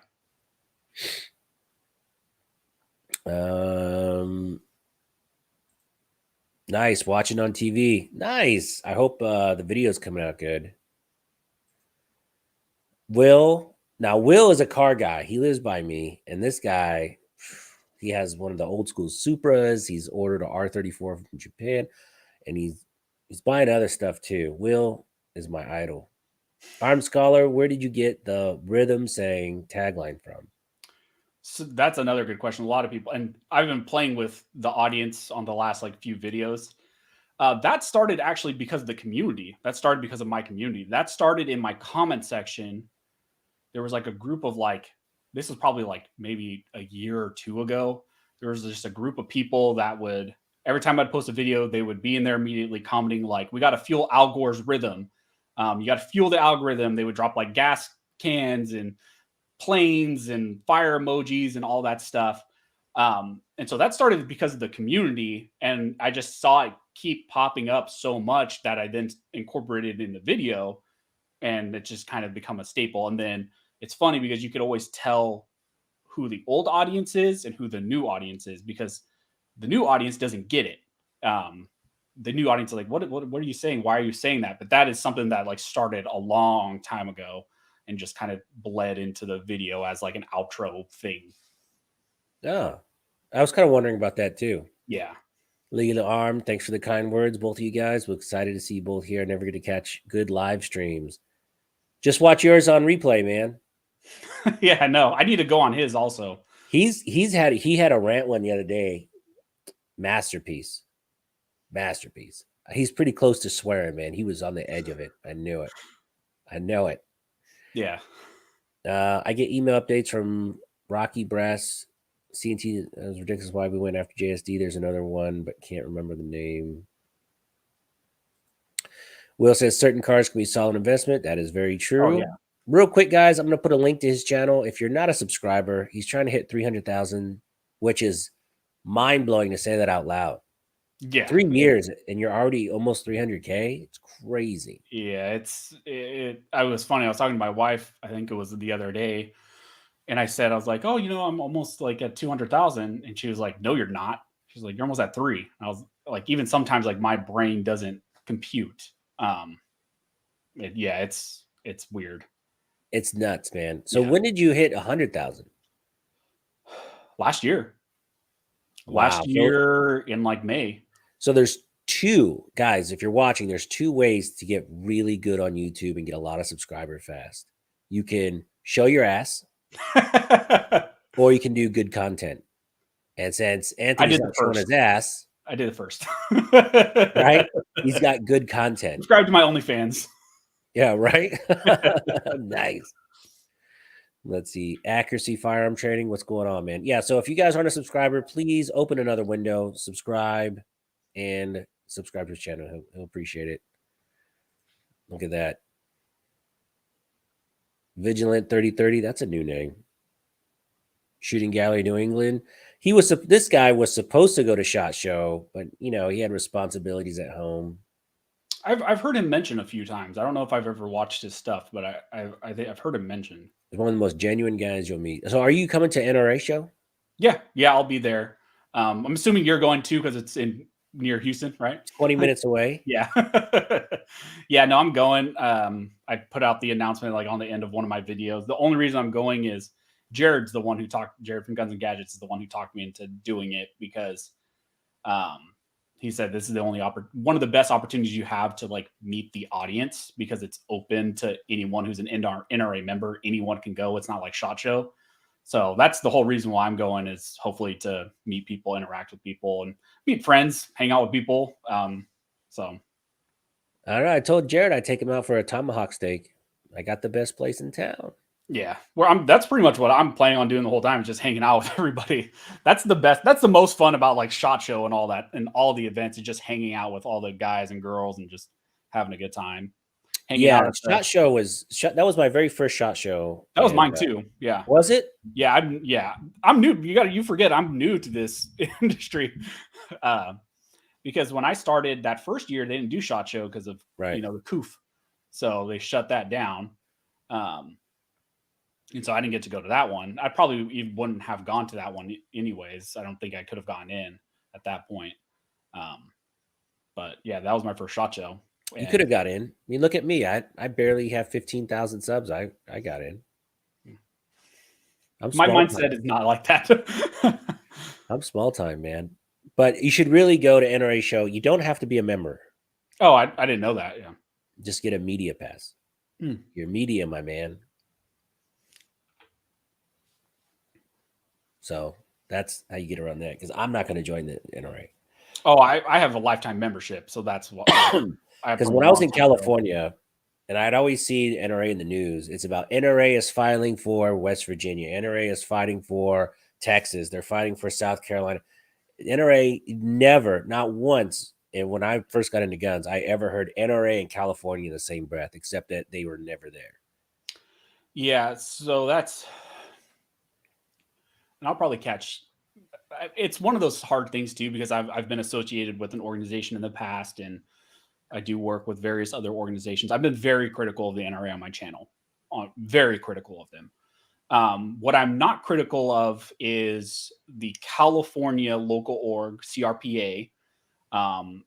S1: Nice. Watching on TV. Nice. I hope the video's coming out good. Will. Now, Will is a car guy. He lives by me. And this guy, he has one of the old school Supras. He's ordered a R34 from Japan. And he's buying other stuff too. Will is my idol. Arm Scholar, where did you get the rhythm saying tagline from?
S2: So that's another good question. A lot of people, and I've been playing with the audience on the last like few videos. That started actually because of the community. That started because of my community. That started in my comment section. There was like a group of like, this was probably like maybe a year or two ago. There was just a group of people that would, every time I'd post a video, they would be in there immediately commenting like, we got to fuel Al Gore's rhythm. You got to fuel the algorithm. They would drop like gas cans and planes and fire emojis and all that stuff. And so that started because of the community. And I just saw it keep popping up so much that I then incorporated it in the video, and it just kind of become a staple. And then it's funny because you could always tell who the old audience is and who the new audience is, because the new audience doesn't get it. The new audience is like, what are you saying? Why are you saying that? But that is something that like started a long time ago and just kind of bled into the video as like an outro thing.
S1: Oh, I was kind of wondering about that too.
S2: Yeah.
S1: League of the Arm, thanks for the kind words, both of you guys. We're excited to see you both here. Never get to catch good live streams. Just watch yours on replay, man.
S2: Yeah, no, I need to go on his also.
S1: He had a rant one the other day. Masterpiece. He's pretty close to swearing, man. He was on the edge of it. I knew it. I know it.
S2: Yeah.
S1: I get email updates from Rocky Brass. CNT. It was ridiculous why we went after JSD. There's another one, but can't remember the name. Will says certain cars can be solid investment. That is very true.
S2: Oh, yeah.
S1: Real quick, guys, I'm going to put a link to his channel. If you're not a subscriber, he's trying to hit 300,000, which is mind-blowing to say that out loud.
S2: Yeah.
S1: 3 years and you're already almost 300K. It's crazy.
S2: Yeah, I was funny. I was talking to my wife, I think it was the other day, and I said, I was like, oh, I'm almost like at 200,000. And she was like, no, you're not. She's like, you're almost at 3. And I was like, even sometimes like my brain doesn't compute. It's weird.
S1: It's nuts, man. So when did you hit 100,000?
S2: Last year.
S1: Wow.
S2: Last year in like May.
S1: So there's two, guys, if you're watching, there's 2 ways to get really good on YouTube and get a lot of subscribers fast. You can show your ass or you can do good content. And since Anthony's not showing his ass,
S2: I did it first.
S1: Right? He's got good content.
S2: Subscribe to my OnlyFans.
S1: Yeah, right? Nice. Let's see. Accuracy firearm training. What's going on, man? Yeah, so if you guys aren't a subscriber, please open another window, subscribe, and subscribe to his channel. He'll appreciate it. Look at that. Vigilant 3030. That's a new name. Shooting Gallery, New England. This guy was supposed to go to SHOT Show, but he had responsibilities at home.
S2: I've heard him mention a few times. I don't know if I've ever watched his stuff, but I think I've heard him mention.
S1: He's one of the most genuine guys you'll meet. So are you coming to NRA show?
S2: Yeah, I'll be there. I'm assuming you're going too because it's near Houston, right?
S1: 20 minutes away.
S2: Yeah. Yeah, no, I'm going. I put out the announcement like on the end of one of my videos. The only reason I'm going is Jared from Guns and Gadgets is the one who talked me into doing it, because he said this is the only one of the best opportunities you have to like meet the audience, because it's open to anyone who's an NRA member. Anyone can go. It's not like SHOT Show. So that's the whole reason why I'm going, is hopefully to meet people, interact with people, and meet friends, hang out with people. So.
S1: I don't know. I told Jared I'd take him out for a tomahawk steak. I got the best place in town.
S2: Yeah, that's pretty much what I'm planning on doing the whole time, is just hanging out with everybody. That's the best. That's the most fun about like SHOT Show and all that, and all the events, is just hanging out with all the guys and girls and just having a good time.
S1: SHOT Show that was my very first SHOT Show.
S2: That was mine too. Yeah.
S1: Was it?
S2: Yeah. I'm new. You forget I'm new to this industry. Because when I started that first year, they didn't do SHOT Show because of the COOF. So they shut that down. And so I didn't get to go to that one. I probably even wouldn't have gone to that one anyways. I don't think I could have gotten in at that point. But yeah, that was my first SHOT Show.
S1: You could have got in. I mean, look at me. I barely have 15,000 subs. I got in. I'm
S2: my
S1: small
S2: mindset
S1: time.
S2: is not like that.
S1: I'm small time, man. But you should really go to NRA show. You don't have to be a member.
S2: Oh, I didn't know that. Yeah.
S1: Just get a media pass. You're media, my man. So that's how you get around that. Because I'm not going to join the NRA.
S2: Oh, I have a lifetime membership, so that's what.
S1: Because when I was in California, and I'd always see NRA in the news, it's about NRA is filing for West Virginia. NRA is fighting for Texas. They're fighting for South Carolina. NRA never, not once, and when I first got into guns, I ever heard NRA and California in the same breath, except that they were never there.
S2: Yeah, so that's, and I'll probably catch. It's one of those hard things too, because I've been associated with an organization in the past, and I do work with various other organizations. I've been very critical of the NRA on my channel, very critical of them. What I'm not critical of is the California local org, CRPA.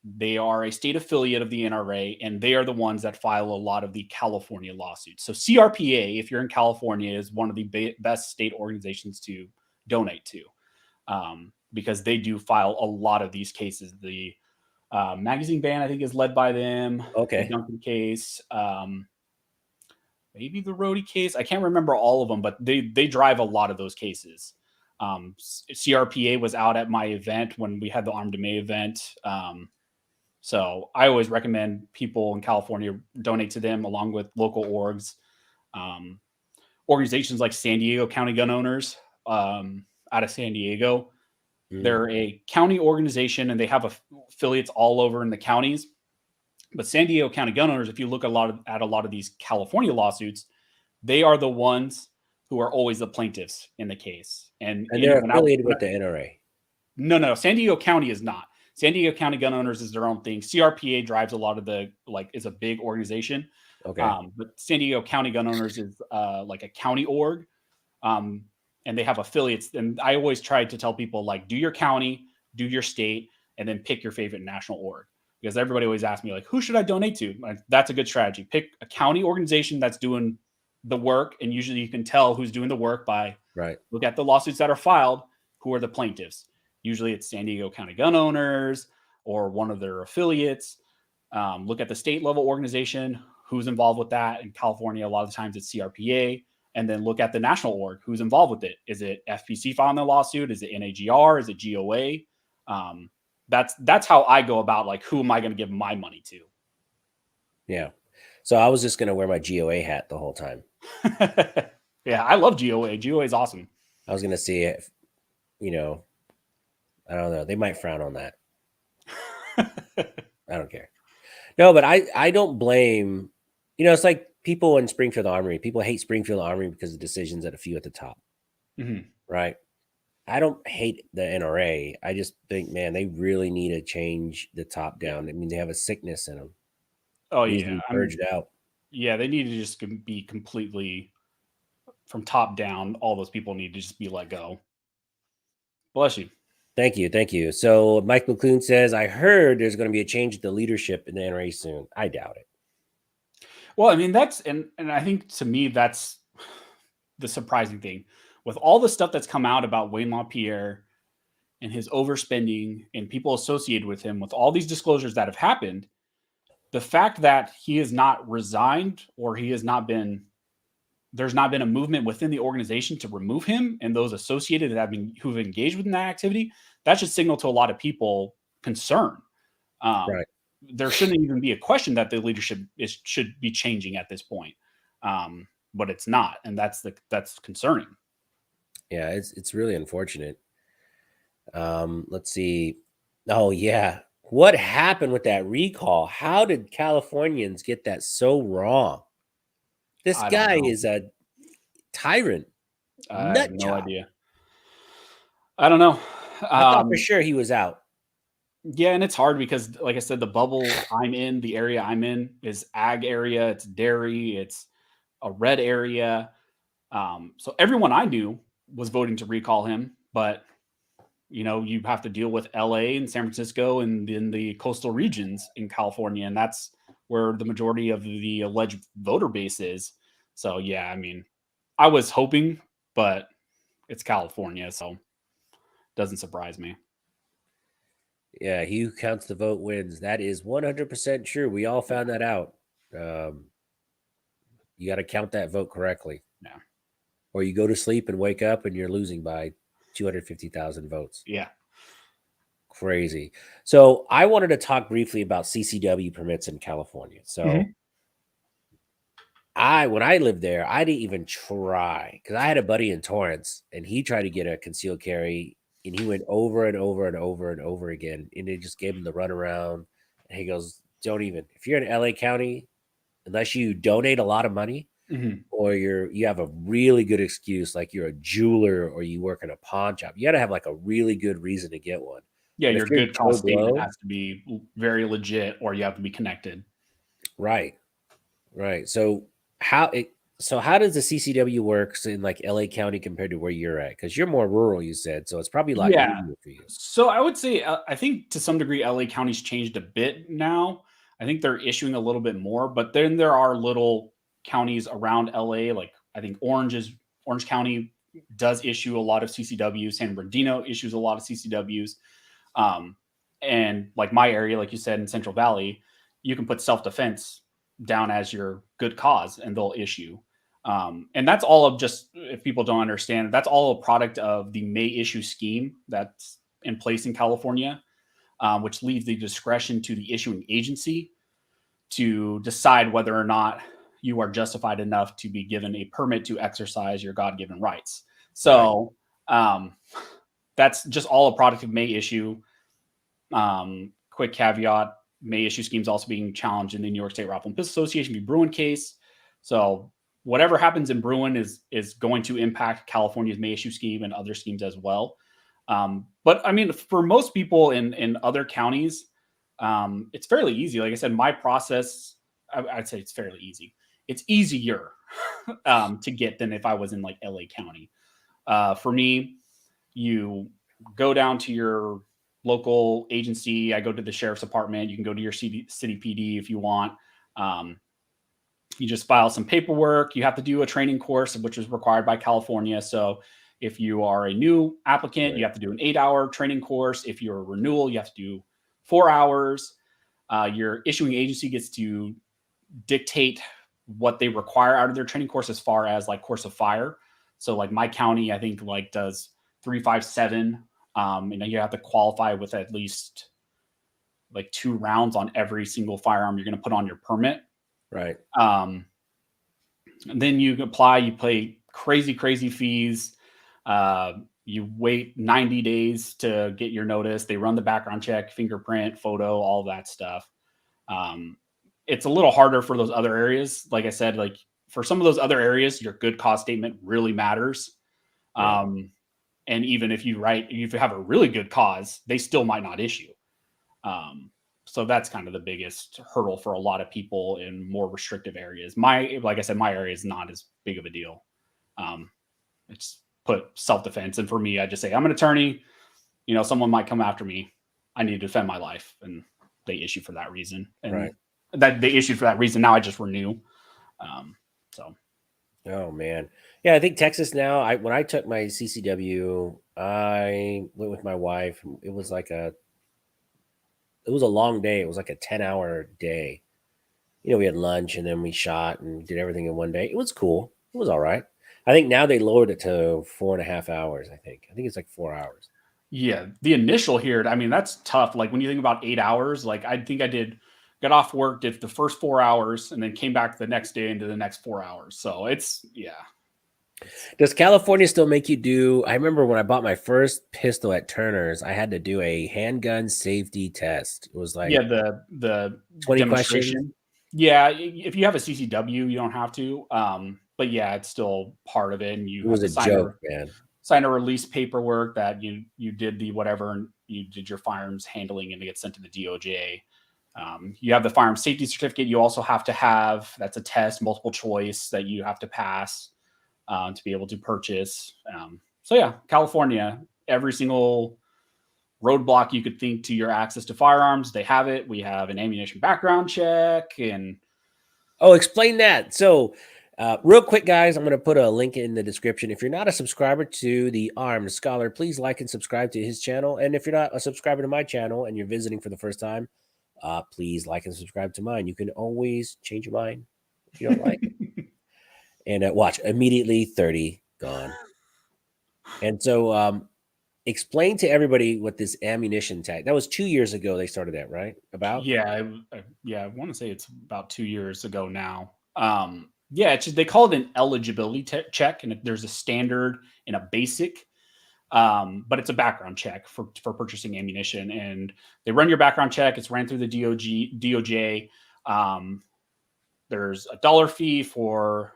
S2: They are a state affiliate of the NRA, and they are the ones that file a lot of the California lawsuits. So CRPA, if you're in California, is one of the best state organizations to donate to, because they do file a lot of these cases. The magazine ban, I think, is led by them.
S1: Okay.
S2: The Duncan case, maybe the Rhodey case. I can't remember all of them, but they drive a lot of those cases. CRPA was out at my event when we had the Armed to May event. So I always recommend people in California donate to them, along with local orgs. Organizations like San Diego County Gun Owners, out of San Diego. They're a county organization, and they have affiliates all over in the counties. But San Diego County Gun Owners, if you look at a lot of these California lawsuits, they are the ones who are always the plaintiffs in the case. And
S1: they're affiliated with the NRA.
S2: No. San Diego County is not. San Diego County Gun Owners is their own thing. CRPA drives a lot of the, is a big organization.
S1: Okay.
S2: But San Diego County Gun Owners is like a county org. And they have affiliates. And I always try to tell people, like, do your county, do your state, and then pick your favorite national org. Because everybody always asks me, like, who should I donate to? That's a good strategy. Pick a county organization that's doing the work. And usually you can tell who's doing the work by look at the lawsuits that are filed, who are the plaintiffs. Usually it's San Diego County Gun Owners or one of their affiliates. Look at the state level organization, who's involved with that. In California, a lot of the times it's CRPA. And then look at the national org, who's involved with it. Is it FPC filing the lawsuit? Is it NAGR? Is it GOA? That's how I go about, like, who am I going to give my money to?
S1: Yeah. So I was just going to wear my GOA hat the whole time.
S2: Yeah, I love GOA. GOA is awesome.
S1: I was going to see if, I don't know. They might frown on that. I don't care. No, but I don't blame, it's like people in Springfield Armory. People hate Springfield Armory because of decisions at a few at the top. Right. I don't hate the NRA. I just think, man, they really need to change the top down. I mean, they have a sickness in them.
S2: Oh,
S1: yeah. To be purged out. Yeah,
S2: they need to just be completely from top down. All those people need to just be let go. Bless you.
S1: Thank you. Thank you. So Mike McClune says, I heard there's going to be a change in the leadership in the NRA soon. I doubt it.
S2: Well, I mean, that's, and I think to me, that's the surprising thing. With all the stuff that's come out about Wayne LaPierre and his overspending and people associated with him, with all these disclosures that have happened, the fact that he has not resigned, or there's not been a movement within the organization to remove him and those associated who've engaged with that activity, that should signal to a lot of people concern.
S1: Right.
S2: There shouldn't even be a question that the leadership should be changing at this point. But it's not. And that's concerning.
S1: Yeah, it's really unfortunate. Let's see. Oh yeah. What happened with that recall? How did Californians get that so wrong? This guy is a tyrant.
S2: I have no idea. I don't know.
S1: I thought for sure he was out.
S2: Yeah, and it's hard because, like I said, the bubble I'm in, the area I'm in, is ag area. It's dairy. It's a red area. So everyone I knew was voting to recall him, but you have to deal with LA and San Francisco and in the coastal regions in California. And that's where the majority of the alleged voter base is. So, yeah, I mean, I was hoping, but it's California, so doesn't surprise me.
S1: Yeah, he who counts the vote wins. That is 100% true. We all found that out. You got to count that vote correctly.
S2: Yeah.
S1: Or you go to sleep and wake up and you're losing by 250,000 votes.
S2: Yeah.
S1: Crazy. So I wanted to talk briefly about CCW permits in California. So when I lived there, I didn't even try because I had a buddy in Torrance and he tried to get a concealed carry and he went over and over and over and over again. And it just gave him the runaround. And he goes, don't even, if you're in LA County, unless you donate a lot of money or you have a really good excuse, like you're a jeweler or you work in a pawn shop, you got to have like a really good reason to get one.
S2: Yeah,
S1: But
S2: your good cause statement has to be very legit, or you have to be connected.
S1: Right. So how does the CCW works in like LA County compared to where you're at? Because you're more rural, you said, so it's probably a lot easier for you.
S2: So I would say I think to some degree LA County's changed a bit now. I think they're issuing a little bit more, but then there are little counties around LA, like I think Orange County does issue a lot of CCWs. San Bernardino issues a lot of CCWs. And like my area, like you said, in Central Valley, you can put self-defense down as your good cause and they'll issue. And that's all of just, if people don't understand, that's all a product of the May issue scheme that's in place in California, which leaves the discretion to the issuing agency to decide whether or not you are justified enough to be given a permit to exercise your God-given rights. So that's just all a product of May issue. Quick caveat, May issue schemes also being challenged in the New York State Rifle and Pistol Association v. Bruin case. So whatever happens in Bruin is going to impact California's May issue scheme and other schemes as well. But I mean, for most people in other counties, it's fairly easy. Like I said, my process, I'd say it's fairly easy. It's easier to get than if I was in like LA County. For me, you go down to your local agency. I go to the sheriff's department. You can go to your city PD if you want. You just file some paperwork. You have to do a training course, which is required by California. So if you are a new applicant, you have to do an 8-hour training course. If you're a renewal, you have to do 4 hours. Your issuing agency gets to dictate what they require out of their training course as far as like course of fire. So like my county, I think like does 357. And then you have to qualify with at least like 2 rounds on every single firearm you're going to put on your permit.
S1: Right.
S2: And then you apply, you pay crazy fees. You wait 90 days to get your notice. They run the background check, fingerprint, photo, all that stuff. It's a little harder for those other areas. Like I said, like for some of those other areas, your good cause statement really matters. Right. And even if you have a really good cause, they still might not issue. So that's kind of the biggest hurdle for a lot of people in more restrictive areas. Like I said, my area is not as big of a deal. It's put self-defense. And for me, I just say, I'm an attorney, someone might come after me. I need to defend my life. And they issue for that reason. And that they issued for that reason. Now I just renew.
S1: Oh man. Yeah. I think Texas now, when I took my CCW, I went with my wife. It was a long day. It was like a 10-hour day. We had lunch and then we shot and did everything in one day. It was cool. It was all right. I think now they lowered it to 4.5 hours. I think it's like 4 hours.
S2: Yeah. The initial here, I mean, that's tough. Like when you think about 8 hours, like I think I got off work, did the first 4 hours and then came back the next day into the next 4 hours. So yeah.
S1: Does California still make you do? I remember when I bought my first pistol at Turner's, I had to do a handgun safety test. It was like
S2: the
S1: 20 questions.
S2: Yeah, if you have a CCW, you don't have to. But yeah, it's still part of it. And
S1: it was a joke, man.
S2: Sign a release paperwork that you did the whatever, and you did your firearms handling, and it gets sent to the DOJ. You have the firearm safety certificate. You also have to have, that's a test, multiple choice that you have to pass to be able to purchase. So yeah, California, every single roadblock you could think to your access to firearms, they have it. We have an ammunition background check. And
S1: explain that. So real quick, guys, I'm going to put a link in the description. If you're not a subscriber to the Arms Scholar, please like and subscribe to his channel. And if you're not a subscriber to my channel and you're visiting for the first time, please like and subscribe to mine. You can always change your mind if you don't like it. And watch, immediately 30 gone. And so explain to everybody what this ammunition tag, that was 2 years ago they started that, right? About?
S2: Yeah, I want to say it's about 2 years ago now. Yeah, they call it an eligibility check, and there's a standard and a basic, but it's a background check for purchasing ammunition. And they run your background check. It's ran through the DOJ. There's a $1 fee for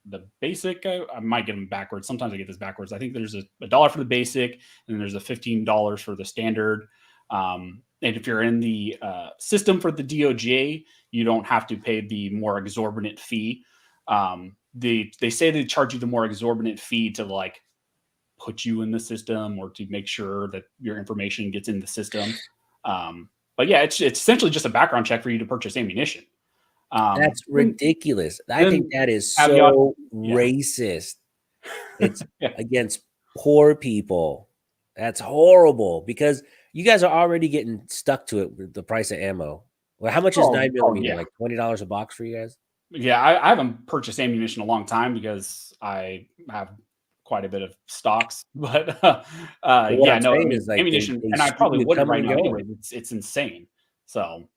S2: the basic. I might get them backwards. Sometimes I get this backwards. I think there's a $1 for the basic, and then there's a $15 for the standard. And if you're in the system for the DOJ, you don't have to pay the more exorbitant fee. They say they charge you the more exorbitant fee to like put you in the system or to make sure that your information gets in the system. But yeah, it's essentially just a background check for you to purchase ammunition.
S1: That's ridiculous. I think that is so racist. It's against poor people. That's horrible because you guys are already getting stuck to it with the price of ammo. Well, how much is 9mm? Like $20 a box for you guys?
S2: Yeah, I haven't purchased ammunition in a long time because I have quite a bit of stocks. But yeah, no, I mean, like ammunition, and I probably wouldn't right now anyway. It's insane. So,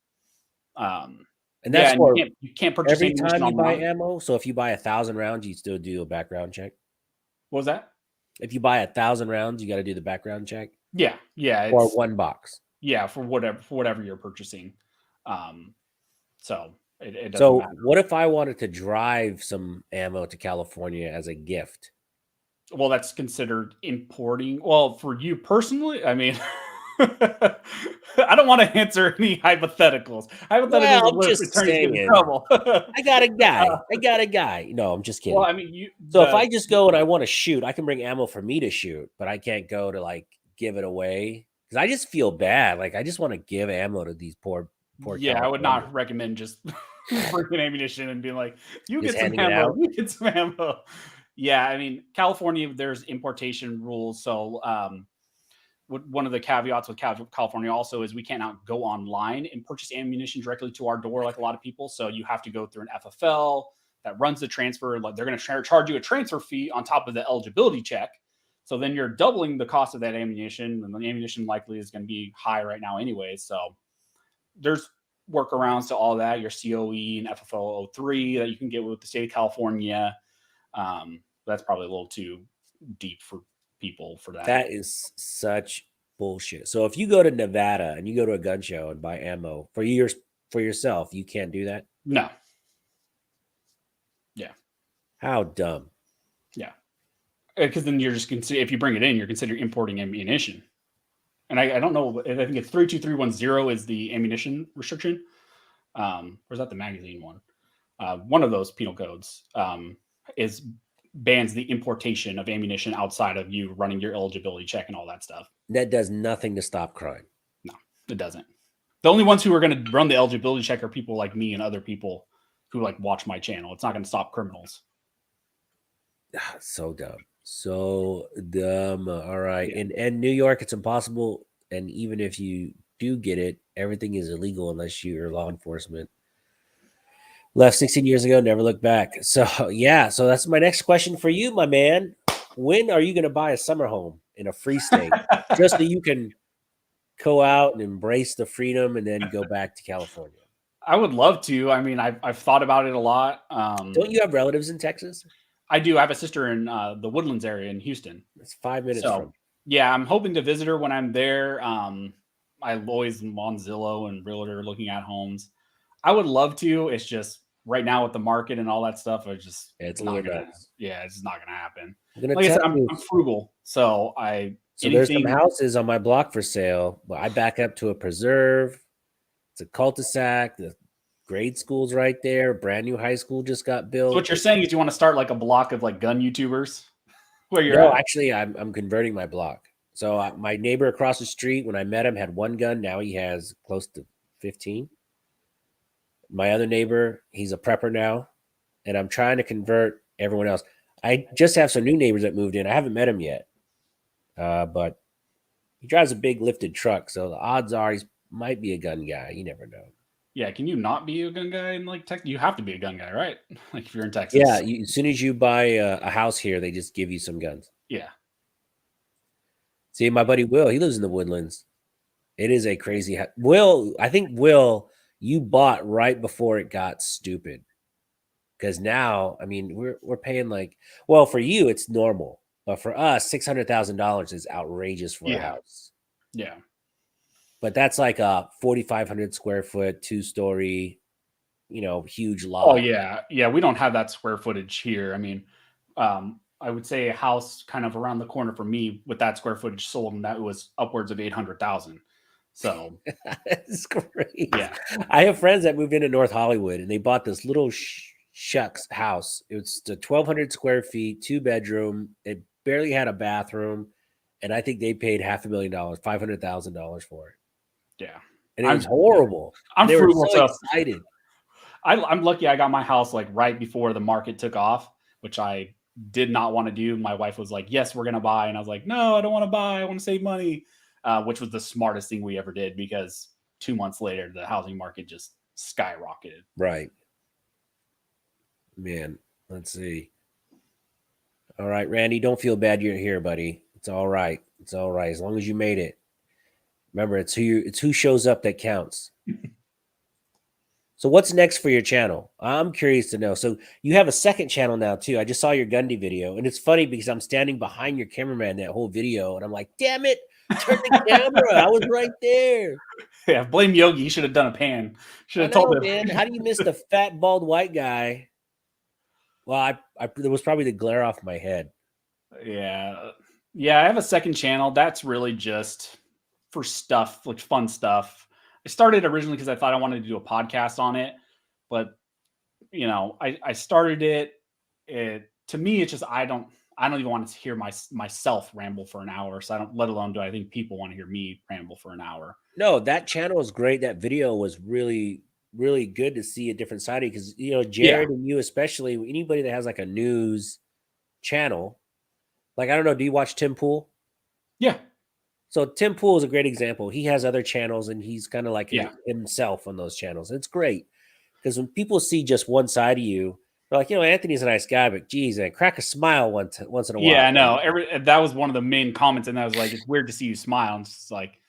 S1: and that's for
S2: you can't purchase
S1: every time you buy ammo. So if you buy 1,000 rounds, you still do a background check.
S2: What was that?
S1: If you buy 1,000 rounds, you got to do the background check.
S2: Yeah,
S1: or one box.
S2: Yeah, for whatever you're purchasing. So it doesn't
S1: so
S2: matter.
S1: What if I wanted to drive some ammo to California as a gift?
S2: Well, that's considered importing. Well, for you personally, I mean, I don't want to answer any hypotheticals.
S1: Well, I'm just saying. Trouble. I got a guy. No, I'm just kidding.
S2: Well, I mean,
S1: if I just go and I want to shoot, I can bring ammo for me to shoot, but I can't go to like give it away because I just feel bad. Like I just want to give ammo to these poor.
S2: Yeah, I would not recommend just bringing ammunition and being like, "You get some ammo. You get some ammo." Yeah, I mean, California, there's importation rules. So one of the caveats with California also is we cannot go online and purchase ammunition directly to our door like a lot of people. So you have to go through an FFL that runs the transfer. Like they're going to charge you a transfer fee on top of the eligibility check. So then you're doubling the cost of that ammunition, and the ammunition likely is going to be high right now anyway. So there's workarounds to all that. Your COE and FFL 03 that you can get with the state of California. That's probably a little too deep for people for that.
S1: That is such bullshit. So if you go to Nevada and you go to a gun show and buy ammo for yourself, you can't do that?
S2: No. Yeah.
S1: How dumb.
S2: Yeah. Because then you're just if you bring it in, you're considered importing ammunition. And I don't know, I think it's 32310 is the ammunition restriction. Or is that the magazine one? One of those penal codes bans the importation of ammunition outside of you running your eligibility check and all that stuff.
S1: That does nothing to stop crime.
S2: No, it doesn't. The only ones who are going to run the eligibility check are people like me and other people who like watch my channel. It's not going to stop criminals.
S1: So dumb. So dumb. All right. Yeah. And New York, it's impossible. And even if you do get it, everything is illegal unless you're law enforcement. Left 16 years ago, never looked back. So yeah, so that's my next question for you, my man. When are you going to buy a summer home in a free state just so you can go out and embrace the freedom and then go back to California?
S2: I would love to. I mean, I've thought about it a lot.
S1: Don't you have relatives in Texas?
S2: I do. I have a sister in the Woodlands area in Houston.
S1: It's 5 minutes from.
S2: Yeah, I'm hoping to visit her when I'm there. I always am on Zillow and Realtor looking at homes. I would love to. It's just right now with the market and all that stuff, it's not gonna happen. Like I said, I'm frugal, so
S1: there's some houses on my block for sale, but I back up to a preserve. It's a cul-de-sac. The grade school's right there. Brand new high school just got built.
S2: So what you're saying is you want to start like a block of like gun YouTubers?
S1: Actually, I'm converting my block. So my neighbor across the street, when I met him, had one gun. Now he has close to 15. My other neighbor, he's a prepper now, and I'm trying to convert everyone else. I just have some new neighbors that moved in. I haven't met him yet, but he drives a big lifted truck, so the odds are he might be a gun guy. You never know.
S2: Yeah, can you not be a gun guy in like Texas? You have to be a gun guy, right? Like if you're in Texas.
S1: Yeah, as soon as you buy a house here, they just give you some guns.
S2: Yeah.
S1: See, my buddy Will, he lives in the Woodlands. It is a crazy house. Will, I think Will, you bought right before it got stupid. Because now, I mean, we're paying like, well, for you it's normal, but for us, $600,000 is outrageous for a house.
S2: Yeah.
S1: But that's like a 4,500 square foot, 2-story, huge lot.
S2: Oh yeah, yeah. We don't have that square footage here. I mean, I would say a house kind of around the corner from me with that square footage sold, and that was upwards of 800,000. So
S1: that's great.
S2: Yeah,
S1: I have friends that moved into North Hollywood, and they bought this little shucks house. It was 1,200 square feet, 2-bedroom. It barely had a bathroom, and I think they paid $500,000, $500,000 for it.
S2: Yeah,
S1: and it was horrible. They were so excited.
S2: I'm lucky I got my house like right before the market took off, which I did not want to do. My wife was like, yes, we're going to buy. And I was like, no, I don't want to buy. I want to save money, which was the smartest thing we ever did, because 2 months later, the housing market just skyrocketed.
S1: Right. Man, let's see. All right, Randy, don't feel bad you're here, buddy. It's all right. It's all right. As long as you made it. Remember, it's who shows up that counts. So what's next for your channel? I'm curious to know. So you have a second channel now too. I just saw your Gundy video, and it's funny because I'm standing behind your cameraman that whole video, and I'm like, damn it, turn the camera. I was right there.
S2: Yeah, blame Yogi. You should have done a pan. Should have told him.
S1: Man, how do you miss the fat, bald white guy? Well, there was probably the glare off my head.
S2: Yeah. Yeah, I have a second channel. That's really just for stuff, like fun stuff. I started originally because I thought I wanted to do a podcast on it, but I started it. To me, it's just I don't even want to hear myself ramble for an hour. So I don't. Let alone do I think people want to hear me ramble for an hour.
S1: No, that channel is great. That video was really, really good to see a different side of it, because Jared and you especially, anybody that has like a news channel, like I don't know, do you watch Tim Pool?
S2: Yeah.
S1: So Tim Pool is a great example. He has other channels, and he's kind of like himself on those channels. It's great because when people see just one side of you, they're like, Anthony's a nice guy, but geez, man, crack a smile once in a while.
S2: Yeah, I know. That was one of the main comments, and I was like, it's weird to see you smile. And it's like,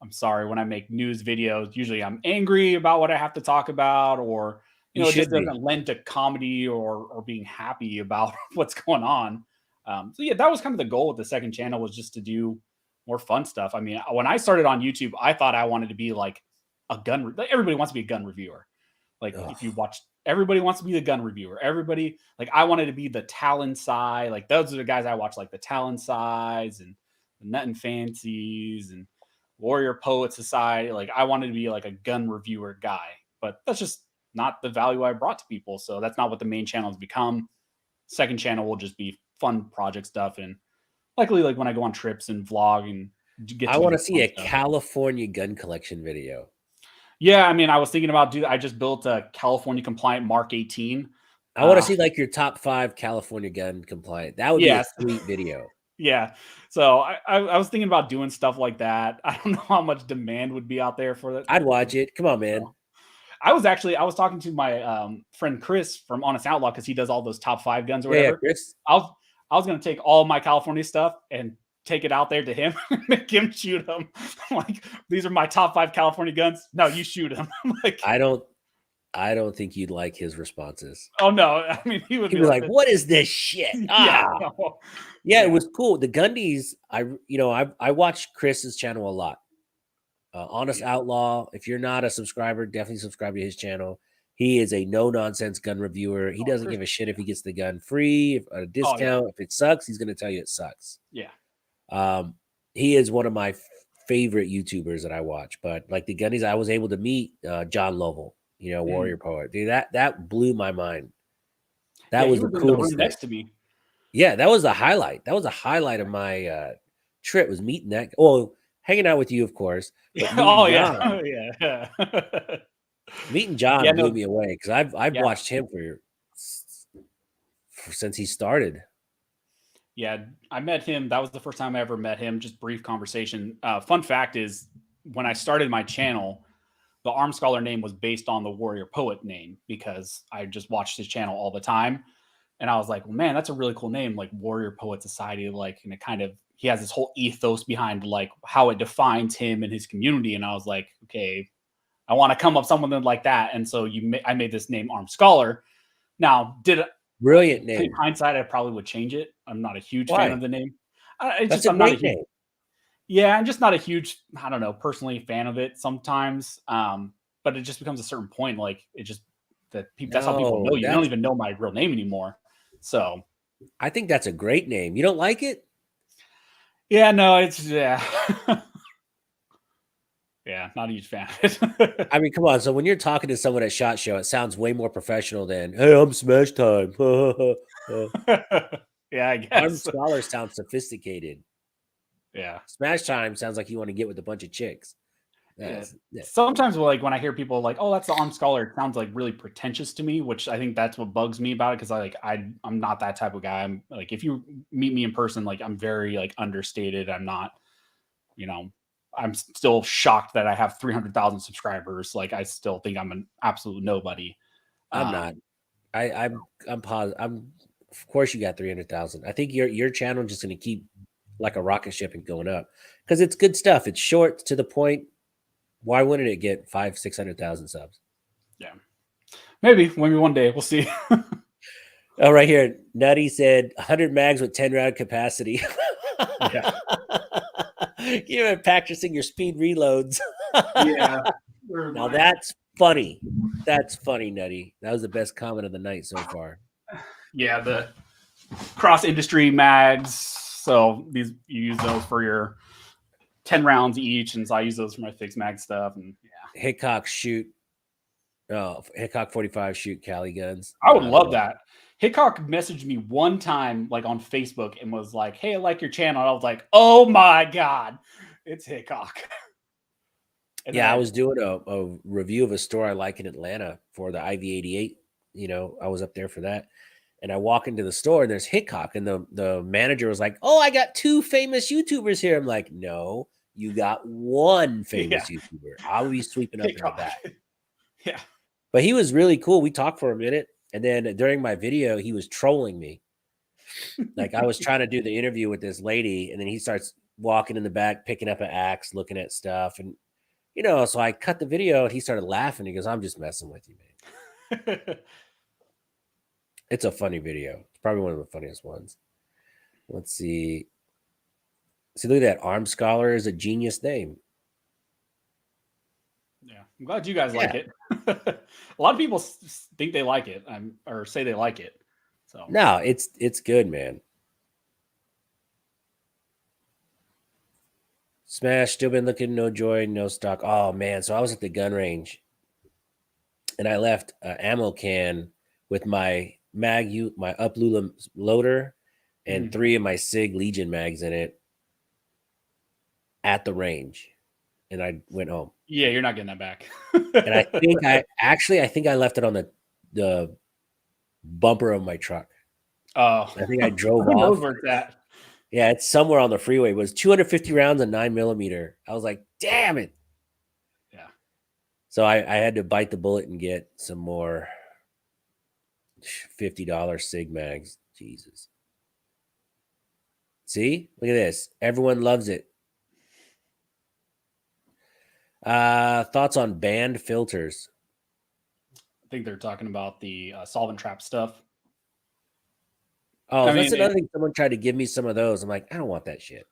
S2: I'm sorry, when I make news videos, usually I'm angry about what I have to talk about, or it just doesn't lend to comedy or being happy about what's going on. So yeah, that was kind of the goal with the second channel, was just to do more fun stuff. I mean, when I started on YouTube, I thought I wanted to be like a gun. Everybody wants to be a gun reviewer. Like if you watch, everybody wants to be the gun reviewer. Everybody, like I wanted to be the Talon Sai. Like those are the guys I watch, like the Talon Sais and the Nut and Fancies and Warrior Poet Society. Like I wanted to be like a gun reviewer guy, but that's just not the value I brought to people. So that's not what the main channel has become. Second channel will just be fun project stuff, and likely like when I go on trips and vlog and get.
S1: I want to see a California gun collection video.
S2: Yeah, I mean, I was thinking about I just built a California compliant Mark 18.
S1: I want to see like your top 5 California gun compliant. That would be a sweet video.
S2: Yeah. So I was thinking about doing stuff like that. I don't know how much demand would be out there for that.
S1: I'd watch it. Come on, man.
S2: I was talking to my friend Chris from Honest Outlaw, because he does all those top 5 guns or whatever.
S1: Yeah, Chris.
S2: I was going to take all my California stuff and take it out there to him and make him shoot them. Like, these are my top 5 California guns. No, you shoot them. Like,
S1: I don't think you'd like his responses.
S2: Oh no. I mean, he would
S1: be like, what is this shit? Yeah, it was cool. The Gundys, I watched Chris's channel a lot. Honest Outlaw. If you're not a subscriber, definitely subscribe to his channel. He is a no-nonsense gun reviewer. He doesn't give a shit if he gets the gun free, if a discount. If it sucks, he's going to tell you it sucks.
S2: Yeah.
S1: He is one of my favorite YouTubers that I watch. But like the Gundys, I was able to meet John Lovell, Warrior Poet. Dude, that blew my mind. That was the coolest thing.
S2: Next to me.
S1: Yeah, that was a highlight. That was a highlight of my trip was meeting that. Oh, hanging out with you, of course, but meeting
S2: Oh yeah,
S1: John.
S2: yeah.
S1: Meeting John
S2: Yeah,
S1: blew
S2: no,
S1: me away because I've
S2: yeah,
S1: watched him since he started.
S2: yeah. I met him. That was the first time I ever met him. Just brief conversation. Fun fact is, when I started my channel, the Arm Scholar name was based on the Warrior Poet name because I just watched his channel all the time. And I was like, well, man, that's a really cool name, like Warrior Poet Society. Like, and it kind of, he has this whole ethos behind like how it defines him and his community. And I was like, okay, I want to come up with something like that. And so I made this name Arm Scholar. Now,
S1: Brilliant
S2: in
S1: name.
S2: hindsight, I probably would change it. I'm not a huge fan
S1: Why?
S2: of the name.
S1: That's a
S2: I'm not a
S1: great
S2: huge,
S1: name.
S2: yeah, I'm just not a huge, I don't know, personally fan of it sometimes. But it just becomes a certain point, like it just that's how people know
S1: No,
S2: you. They don't
S1: that's.
S2: even know my real name anymore. So
S1: I think that's a great name. You don't like it?
S2: yeah, no, it's yeah. Yeah, not a huge fan of it.
S1: I mean, come on. So when you're talking to someone at SHOT Show, it sounds way more professional than "Hey, I'm Smash Time."
S2: Yeah, I
S1: Armed
S2: guess.
S1: Scholar sounds sophisticated.
S2: Yeah.
S1: Smash Time sounds like you want to get with a bunch of chicks.
S2: Yeah.
S1: Yeah.
S2: Sometimes like when I hear people like, oh, that's the Armed Scholar, it sounds like really pretentious to me, which I think that's what bugs me about it. Cause I'm not that type of guy. I'm like, if you meet me in person, like I'm very like understated. I'm not, you know, I'm still shocked that I have 300,000 subscribers. Like I still think I'm an absolute nobody.
S1: I'm not. I'm positive. Of course you got 300,000. I think your channel just going to keep like a rocket ship and going up because it's good stuff. It's short to the point. Why wouldn't it get 500,000-600,000 subs?
S2: Yeah. Maybe one day we'll see.
S1: Oh, right here. Nutty said 100 mags with 10 round capacity.
S2: Yeah.
S1: You're practicing your speed reloads.
S2: Yeah.
S1: Now that's funny. That's funny, Nutty. That was the best comment of the night so far.
S2: Yeah, the cross industry mags. So you use those for your 10 rounds each, and so I use those for my fixed mag stuff. And yeah,
S1: Hickok shoot. Oh, Hickok 45 shoot Cali guns.
S2: I would love that. Hickok messaged me one time, like on Facebook, and was like, "Hey, I like your channel." And I was like, "Oh my god, it's Hickok." And
S1: Yeah, I was doing a review of a store I like in Atlanta for the IV88. You know, I was up there for that. And I walk into the store and there's Hickok. And the manager was like, "Oh, I got 2 famous YouTubers here." I'm like, "No, you got 1 famous YouTuber. I'll be sweeping up in the back."
S2: Yeah.
S1: But he was really cool. We talked for a minute. And then during my video, he was trolling me. Like I was trying to do the interview with this lady, and then he starts walking in the back, picking up an axe, looking at stuff. And so I cut the video and he started laughing. He goes, "I'm just messing with you, man." It's a funny video. It's probably one of the funniest ones. Let's see. See, look at that. Armed Scholar is a genius name.
S2: Yeah, I'm glad you guys like it. A lot of people think they like it, or say they like it. So
S1: No, it's good, man. Smash, still been looking, no joy, no stock. Oh man, so I was at the gun range, and I left an ammo can with my my Uplula loader, and 3 of my Sig Legion mags in it at the range, and I went home.
S2: Yeah, you're not getting that back.
S1: And I think I left it on the bumper of my truck.
S2: Oh,
S1: I think I drove
S2: who knows
S1: off.
S2: where it's at?
S1: Yeah, it's somewhere on the freeway. It was 250 rounds and 9mm. I was like, damn it.
S2: Yeah.
S1: So I had to bite the bullet and get some more $50 Sig mags. Jesus. See? Look at this. Everyone loves it. Thoughts on banned filters?
S2: I think they're talking about the solvent trap stuff.
S1: Oh, that's another thing. Someone tried to give me some of those. I'm like, I don't want that shit.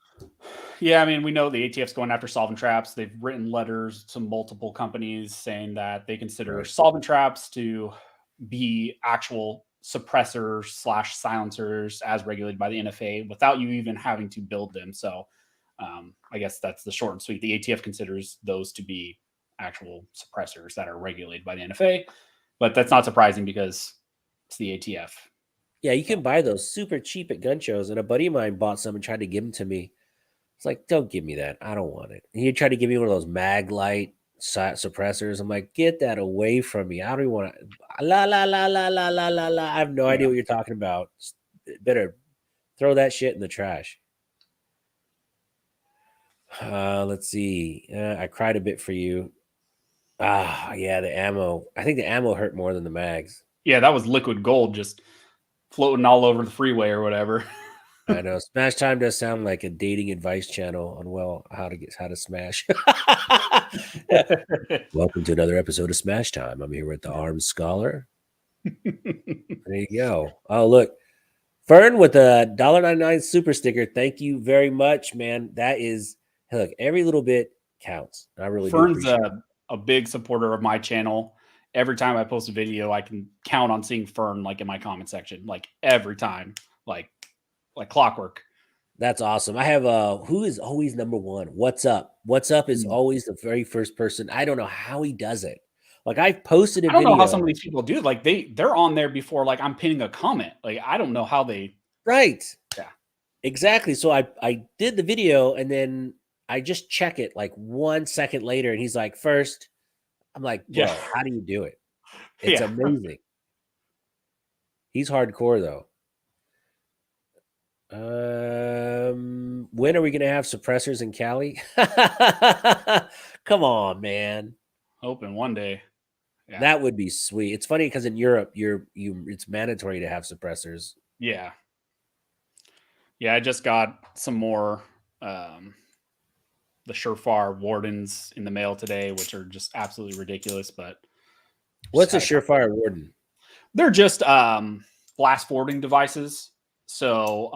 S2: Yeah, I mean, we know the ATF's going after solvent traps. They've written letters to multiple companies saying that they consider solvent traps to be actual suppressors / silencers as regulated by the NFA without you even having to build them. So I guess that's the short and sweet. The ATF considers those to be actual suppressors that are regulated by the NFA, but that's not surprising because it's the ATF.
S1: Yeah, you can buy those super cheap at gun shows. And a buddy of mine bought some and tried to give them to me. It's like, don't give me that. I don't want it. And you try to give me one of those mag light suppressors. I'm like, get that away from me. I don't even want to. La la la la la la la la. I have no idea what you're talking about. Better throw that shit in the trash. Let's see. I cried a bit for you. Yeah, the ammo. I think the ammo hurt more than the mags.
S2: Yeah, that was liquid gold just floating all over the freeway or whatever.
S1: I know. Smash Time does sound like a dating advice channel on how to smash. Welcome to another episode of Smash Time. I'm here with the Arms Scholar. There you go. Oh, look. Fern with a $1.99 super sticker. Thank you very much, man. That is, look, every little bit counts. I really
S2: Fern's
S1: do
S2: a big supporter of my channel. Every time I post a video, I can count on seeing Fern like in my comment section, like every time, like clockwork.
S1: That's awesome. I have who is always number one? What's up? What's up is always the very first person. I don't know how he does it. Like I've posted a video.
S2: I don't know how some of these people do. Like they're on there before like I'm pinning a comment. Like I don't know how they.
S1: Right.
S2: Yeah.
S1: Exactly. So I did the video and then I just check it like 1 second later and he's like, first. I'm like, bro, how do you do it? It's amazing. He's hardcore though. When are we gonna have suppressors in Cali? Come on, man.
S2: Hoping one day.
S1: Yeah. That would be sweet. It's funny because in Europe, it's mandatory to have suppressors.
S2: Yeah. Yeah, I just got some more the SureFire Wardens in the mail today, which are just absolutely ridiculous. But
S1: what's a SureFire Warden?
S2: They're just blast forwarding devices. So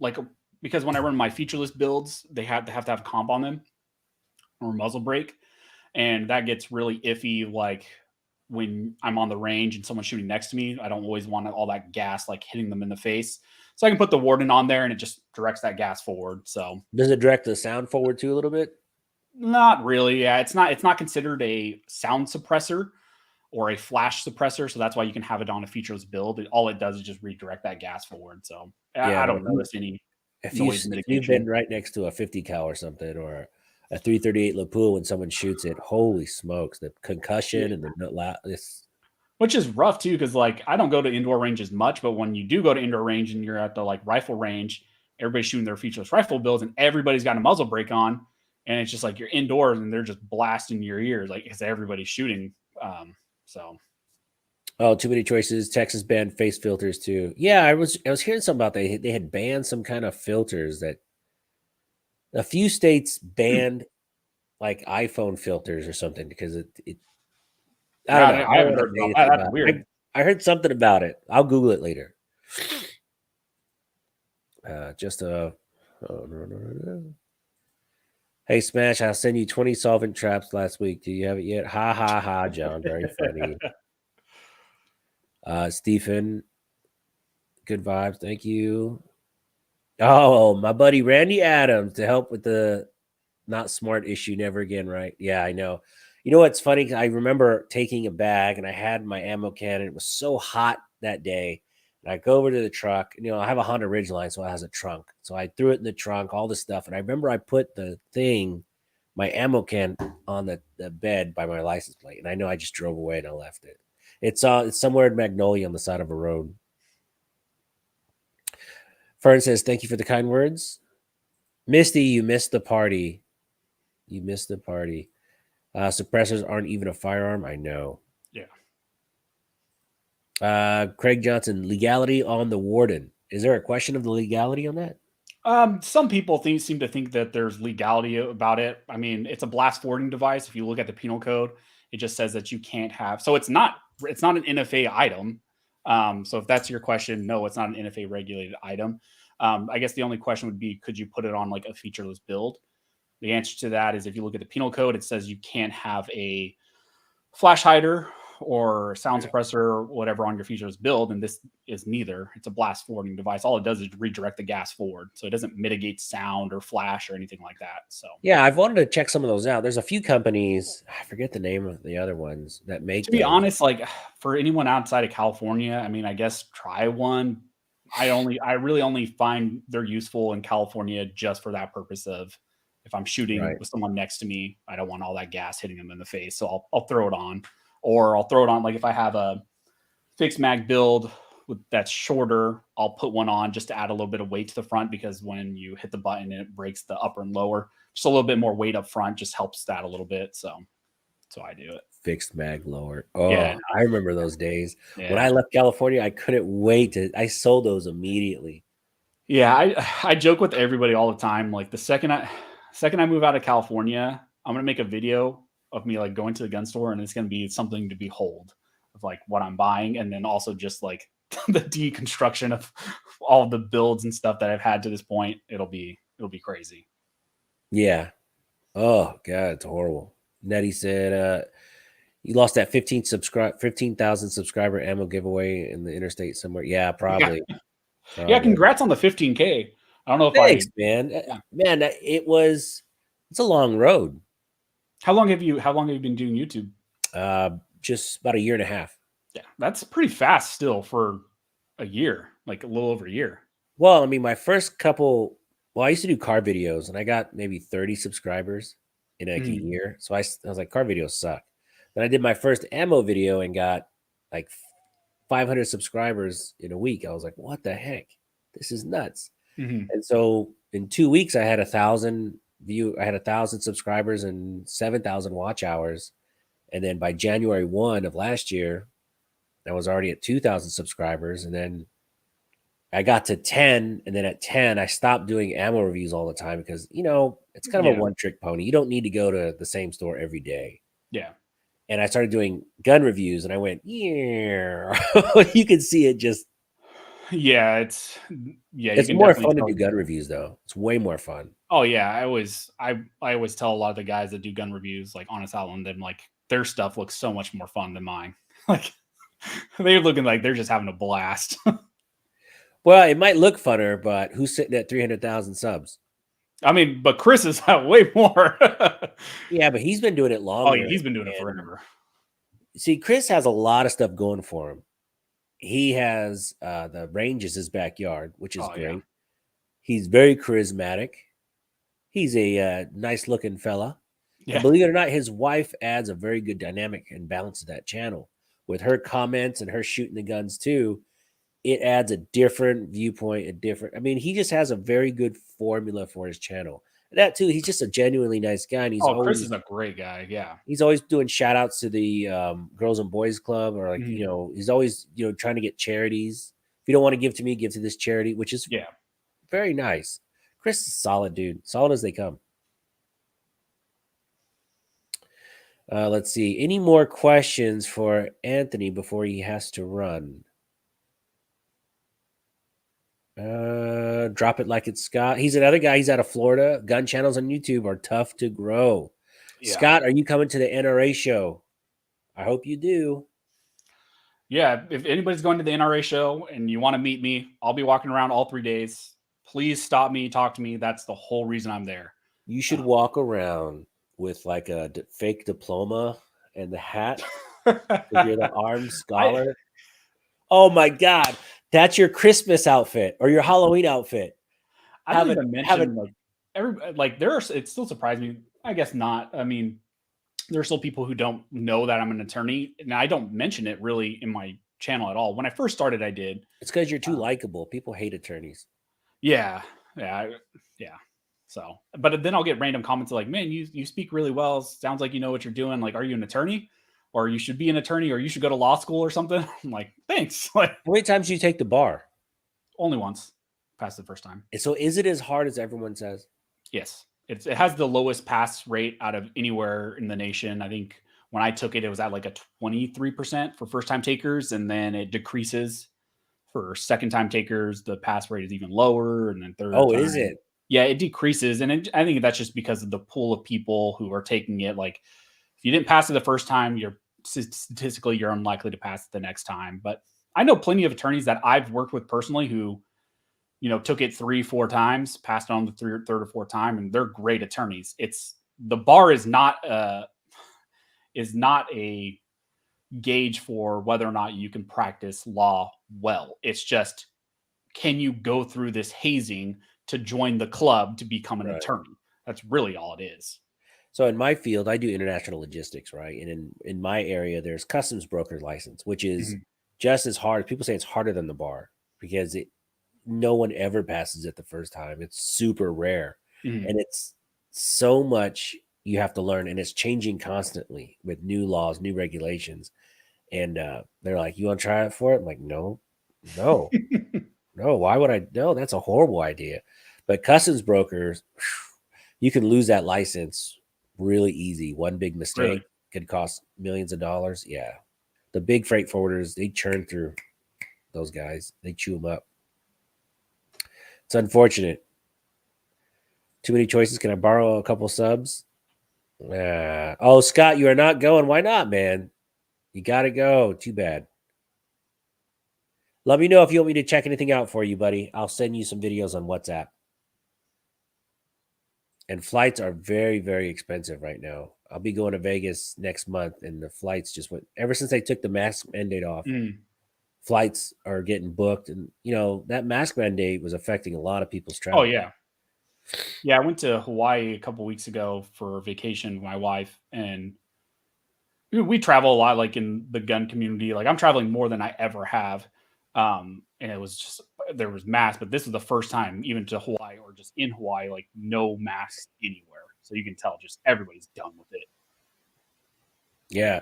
S2: like because when I run my featureless builds, they have to have comp on them or muzzle brake. And that gets really iffy. Like when I'm on the range and someone's shooting next to me, I don't always want all that gas like hitting them in the face. So I can put the Warden on there and it just directs that gas forward. So
S1: does it direct the sound forward too a little bit?
S2: Not really. Yeah, it's not considered a sound suppressor or a flash suppressor. So that's why you can have it on a featureless build. All it does is just redirect that gas forward. So I don't notice any noise mitigation. If
S1: you've been right next to a 50 cal or something or a 338 lapua when someone shoots it, holy smokes, the concussion and the
S2: which is rough too, because like I don't go to indoor ranges much, but when you do go to indoor range and you're at the like rifle range, everybody's shooting their featureless rifle builds and everybody's got a muzzle brake on, and it's just like you're indoors and they're just blasting your ears, like because everybody's shooting. So
S1: oh, too many choices. Texas banned face filters too. Yeah, I was hearing something about they had banned some kind of filters that a few states banned like iPhone filters or something because it I don't know.
S2: I haven't heard about that. That's weird.
S1: I heard something about it. I'll Google it later. Hey, Smash, I'll send you 20 solvent traps last week. Do you have it yet? Ha, ha, ha, John. Very funny. Stephen, good vibes. Thank you. Oh, my buddy Randy Adams to help with the not smart issue never again, right? Yeah, I know. You know what's funny? I remember taking a bag and I had my ammo can and it was so hot that day. And I go over to the truck. You know, I have a Honda Ridgeline, so it has a trunk. So I threw it in the trunk, all this stuff. And I remember I put my ammo can on the bed by my license plate. And I know I just drove away and I left it. It's somewhere in Magnolia on the side of a road. Fern says, thank you for the kind words. Misty, you missed the party. You missed the party. Suppressors aren't even a firearm. I know.
S2: Yeah.
S1: Craig Johnson, legality on the Warden. Is there a question of the legality on that?
S2: Some people seem to think that there's legality about it. I mean, it's a blast forwarding device. If you look at the penal code, it just says that you can't have. So it's not an NFA item. So if that's your question, no, it's not an NFA regulated item. I guess the only question would be, could you put it on like a featureless build? The answer to that is if you look at the penal code, it says you can't have a flash hider or sound suppressor or whatever on your featureless build. And this is neither. It's a blast forwarding device. All it does is redirect the gas forward. So it doesn't mitigate sound or flash or anything like that. So
S1: yeah, I've wanted to check some of those out. There's a few companies, I forget the name of the other ones that make.
S2: To be honest, like for anyone outside of California, I mean, I guess try one. I really only find they're useful in California just for that purpose of if I'm shooting with someone next to me, I don't want all that gas hitting them in the face. So I'll throw it on, or I'll throw it on. Like if I have a fixed mag build that's shorter, I'll put one on just to add a little bit of weight to the front, because when you hit the button, it breaks the upper and lower. Just a little bit more weight up front just helps that a little bit. So I do it.
S1: Fixed mag lower. Oh,
S2: Yeah,
S1: I remember those days.
S2: yeah.
S1: When I left California, I couldn't wait I sold those immediately.
S2: Yeah, I joke with everybody all the time. Like the second I move out of California, I'm gonna make a video of me like going to the gun store, and it's gonna be something to behold of like what I'm buying, and then also just like the deconstruction of all the builds and stuff that I've had to this point. It'll be crazy.
S1: Yeah. Oh God, it's horrible. Nettie said, you lost that 15,000 subscriber ammo giveaway in the interstate somewhere. Yeah, probably.
S2: Yeah, congrats on the 15K. I don't know if
S1: Thanks, man. Man, it's a long road.
S2: How long have you been doing YouTube?
S1: Just about a year and a half.
S2: Yeah, that's pretty fast still for a year, like a little over a year.
S1: Well, I mean, my first couple, I used to do car videos, and I got maybe 30 subscribers in like a year. So I was like, car videos suck. Then I did my first ammo video and got like 500 subscribers in a week. I was like, what the heck? This is nuts. And so in 2 weeks, I had 1,000 subscribers and 7,000 watch hours. And then by January 1 of last year, I was already at 2,000 subscribers. And then I got to 10. And then at 10, I stopped doing ammo reviews all the time because, it's kind of a one-trick pony. You don't need to go to the same store every day.
S2: Yeah.
S1: And I started doing gun reviews, and I went, yeah. You can see it just.
S2: Yeah, it's
S1: more fun to do gun reviews, though. It's way more fun.
S2: Oh yeah, I always tell a lot of the guys that do gun reviews, like Honest Outland, them like their stuff looks so much more fun than mine. Like they're looking like they're just having a blast.
S1: Well, it might look funner, but who's sitting at 300,000 subs?
S2: I mean, but Chris has had way more.
S1: Yeah, but he's been doing it longer.
S2: Oh, yeah, he's been doing it forever.
S1: See, Chris has a lot of stuff going for him. He has the range is his backyard, which is great. Yeah. He's very charismatic. He's a nice looking fella. Yeah. And believe it or not, his wife adds a very good dynamic and balance to that channel. With her comments and her shooting the guns too, it adds a different viewpoint, he just has a very good formula for his channel. And that too, he's just a genuinely nice guy. And
S2: Chris is a great guy. Yeah.
S1: He's always doing shout outs to the Girls and Boys Club, or like, he's always, trying to get charities. If you don't want to give to me, give to this charity, which is very nice. Chris is a solid dude, solid as they come. Let's see. Any more questions for Anthony before he has to run? Drop it like it's Scott. He's another guy. He's out of Florida. Gun channels on YouTube are tough to grow. Yeah. Scott, are you coming to the NRA show? I hope you do.
S2: Yeah, if anybody's going to the NRA show and you want to meet me, I'll be walking around all 3 days. Please stop me, talk to me. That's the whole reason I'm there.
S1: You should walk around with like a fake diploma and the hat. If you're the armed scholar. Oh my God. That's your Christmas outfit or your Halloween outfit.
S2: I don't even mention it still surprised me. I guess not. I mean, there are still people who don't know that I'm an attorney, and I don't mention it really in my channel at all. When I first started, I did.
S1: It's because you're too likable. People hate attorneys.
S2: Yeah. So, but then I'll get random comments like, "Man, you speak really well. Sounds like you know what you're doing. Like, are you an attorney? Or you should be an attorney, or you should go to law school or something." I'm like, thanks. Like,
S1: how many times do you take the bar?
S2: Only once. Passed the first time.
S1: So is it as hard as everyone says?
S2: Yes. It has the lowest pass rate out of anywhere in the nation. I think when I took it, it was at like a 23% for first time takers, and then it decreases for second time takers. The pass rate is even lower, and then third.
S1: Oh, is it?
S2: Yeah, it decreases, and I think that's just because of the pool of people who are taking it. Like, if you didn't pass it the first time, statistically you're unlikely to pass it the next time. But I know plenty of attorneys that I've worked with personally who, took it 3-4 times, passed it on the third or fourth time, and they're great attorneys. It's the bar is not a gauge for whether or not you can practice law well. It's just, can you go through this hazing to join the club to become an attorney? That's really all it is.
S1: So in my field, I do international logistics, right? And in my area, there's customs broker license, which is just as hard. People say it's harder than the bar because no one ever passes it the first time. It's super rare. And it's so much you have to learn, and it's changing constantly with new laws, new regulations. And they're like, "You want to try it for it?" I'm like, no. Why would I? No, that's a horrible idea. But customs brokers, you can lose that license really easy. One big mistake could cost millions of dollars. Yeah. The big freight forwarders, they churn through those guys. They chew them up. It's unfortunate. Too many choices. Can I borrow a couple subs? Oh, Scott, you are not going. Why not, man? You got to go. Too bad. Let me know if you want me to check anything out for you, buddy. I'll send you some videos on WhatsApp. And flights are very, very expensive right now. I'll be going to Vegas next month, and the flights just went. Ever since they took the mask mandate off, flights are getting booked. And, you know, that mask mandate was affecting a lot of people's travel.
S2: Oh, yeah. Yeah, I went to Hawaii a couple weeks ago for vacation with my wife, and we travel a lot, like in the gun community. Like I'm traveling more than I ever have. And it was just, there was masks, but this is the first time even to Hawaii or just in Hawaii, like no masks anywhere. So you can tell just everybody's done with it.
S1: Yeah.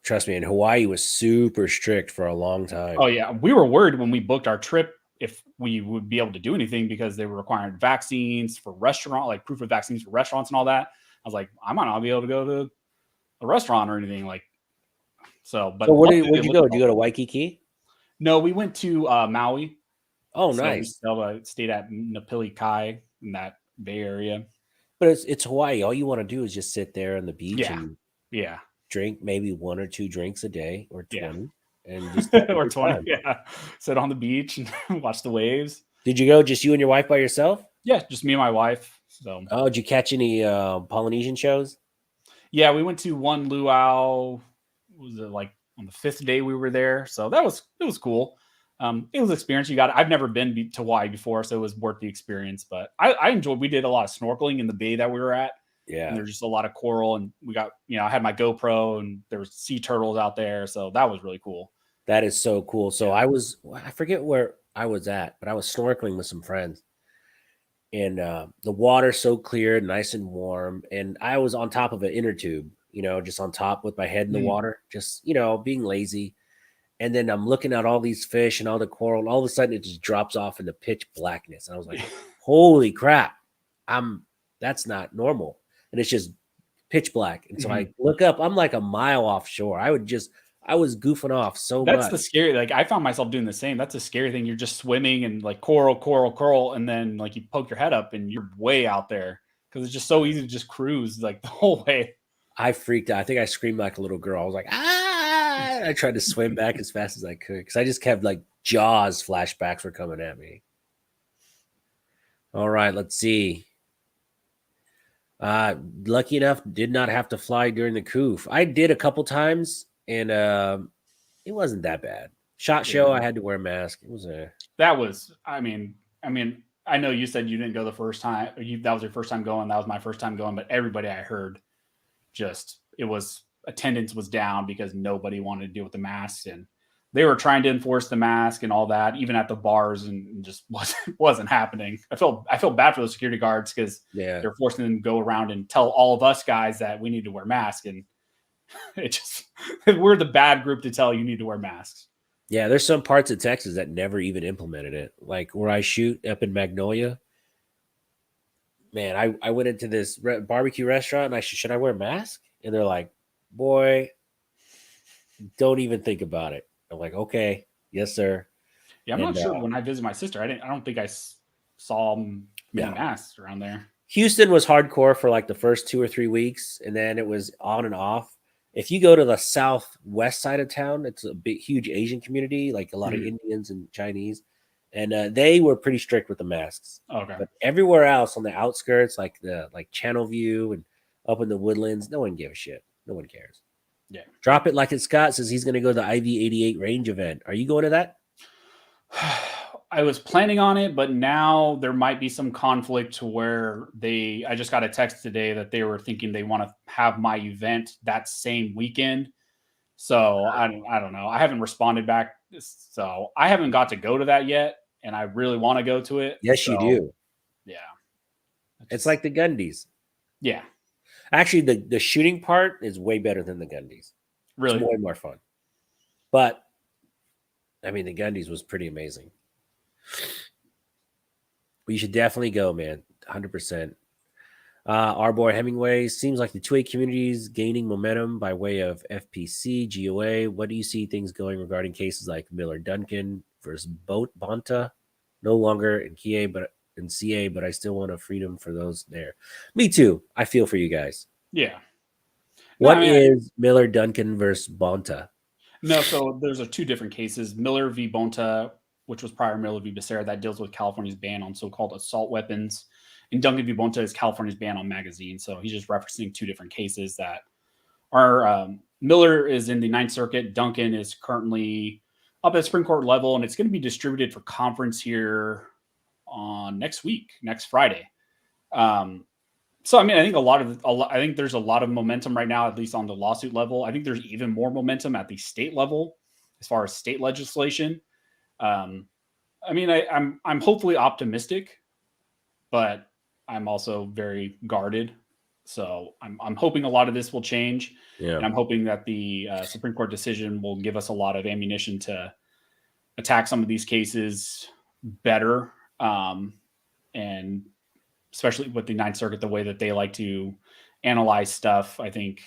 S1: Trust me, in Hawaii was super strict for a long time.
S2: Oh yeah. We were worried when we booked our trip if we would be able to do anything because they were requiring vaccines for restaurant, like proof of vaccines for restaurants and all that. I was like, I might not be able to go to a restaurant or anything like. So, but
S1: so where'd you go? Did you go to Waikiki?
S2: No, we went to Maui.
S1: Oh, nice.
S2: So we stayed at Napili Kai in that Bay Area.
S1: But it's Hawaii. All you want to do is just sit there on the beach and drink maybe 1 or 2 drinks a day or 20. And just
S2: or 20, sit on the beach and watch the waves.
S1: Did you go just you and your wife by yourself?
S2: Yeah, just me and my wife. So
S1: did you catch any Polynesian shows?
S2: Yeah, we went to one luau. Was it like on the 5th day we were there? So it was cool. It was an experience. I've never been to Hawaii before, so it was worth the experience. But I enjoyed. We did a lot of snorkeling in the bay that we were at.
S1: Yeah,
S2: and there's just a lot of coral, and we got, I had my GoPro, and there was sea turtles out there, so that was really cool.
S1: That is so cool. So I forget where I was at, but I was snorkeling with some friends, and the water's so clear, nice and warm, and I was on top of an inner tube, just on top with my head in the water, just being lazy. And then I'm looking at all these fish and all the coral, and all of a sudden it just drops off into pitch blackness. And I was like, holy crap, that's not normal. And it's just pitch black. And so I look up, I'm like a mile offshore. I was goofing off so much.
S2: That's the scary, like I found myself doing the same. That's a scary thing. You're just swimming and like coral. And then like you poke your head up and you're way out there because it's just so easy to just cruise like the whole way.
S1: I freaked out. I think I screamed like a little girl. I was like, ah! I tried to swim back as fast as I could because I just kept like Jaws flashbacks were coming at me. All right, let's see. Lucky enough, did not have to fly during the coof. I did a couple times, and it wasn't that bad. SHOT Show, I had to wear a mask. It was
S2: I know you said you didn't go the first time. That was your first time going. That was my first time going. But everybody I heard, attendance was down because nobody wanted to deal with the masks, and they were trying to enforce the mask and all that, even at the bars, and just wasn't happening. I feel bad for those security guards because they're forcing them to go around and tell all of us guys that we need to wear masks, and we're the bad group to tell you need to wear masks.
S1: Yeah, there's some parts of Texas that never even implemented it. Like where I shoot up in Magnolia, man, I went into this barbecue restaurant and I should I wear a mask? And they're like, boy, don't even think about it. I'm like, okay, yes, sir.
S2: Yeah, I'm not sure. When I visited my sister, I don't think I saw many masks around there.
S1: Houston was hardcore for like the first 2 or 3 weeks, and then it was on and off. If you go to the southwest side of town, it's a big, huge Asian community, like a lot of Indians and Chinese, and they were pretty strict with the masks.
S2: Okay,
S1: but everywhere else on the outskirts, like Channelview and up in the Woodlands, no one gave a shit. No one cares.
S2: Yeah.
S1: Drop it like it's Scott says he's going to go to the IV-88 range event. Are you going to that?
S2: I was planning on it, but now there might be some conflict to where I just got a text today that they were thinking they want to have my event that same weekend. So I don't know. I haven't responded back. So I haven't got to go to that yet. And I really want to go to it.
S1: Yes,
S2: so,
S1: you do.
S2: Yeah.
S1: It's like the Gundys.
S2: Yeah.
S1: Actually, the shooting part is way better than the Gundys.
S2: Really?
S1: It's way more fun. But, I mean, the Gundys was pretty amazing. But you should definitely go, man. 100%. Our boy Hemingway, seems like the 2A community is gaining momentum by way of FPC, GOA. What do you see things going regarding cases like Miller Duncan versus Bonta? No longer in CA, but in CA, but I still want a freedom for those there. Me too. I feel for you guys.
S2: Yeah.
S1: What is Miller Duncan versus Bonta?
S2: No, so there's two different cases. Miller v. Bonta, which was prior Miller v. Becerra, that deals with California's ban on so-called assault weapons. And Duncan v. Bonta is California's ban on magazines. So he's just referencing two different cases that are Miller is in the Ninth Circuit. Duncan is currently up at Supreme Court level, and it's going to be distributed for conference here on next Friday. So I mean, I think there's a lot of momentum right now, at least on the lawsuit level. I think there's even more momentum at the state level as far as state legislation. I mean, I'm hopefully optimistic, but I'm also very guarded. So I'm hoping a lot of this will change.
S1: Yeah.
S2: And I'm hoping that the Supreme Court decision will give us a lot of ammunition to attack some of these cases better. And especially with the Ninth Circuit, the way that they like to analyze stuff, I think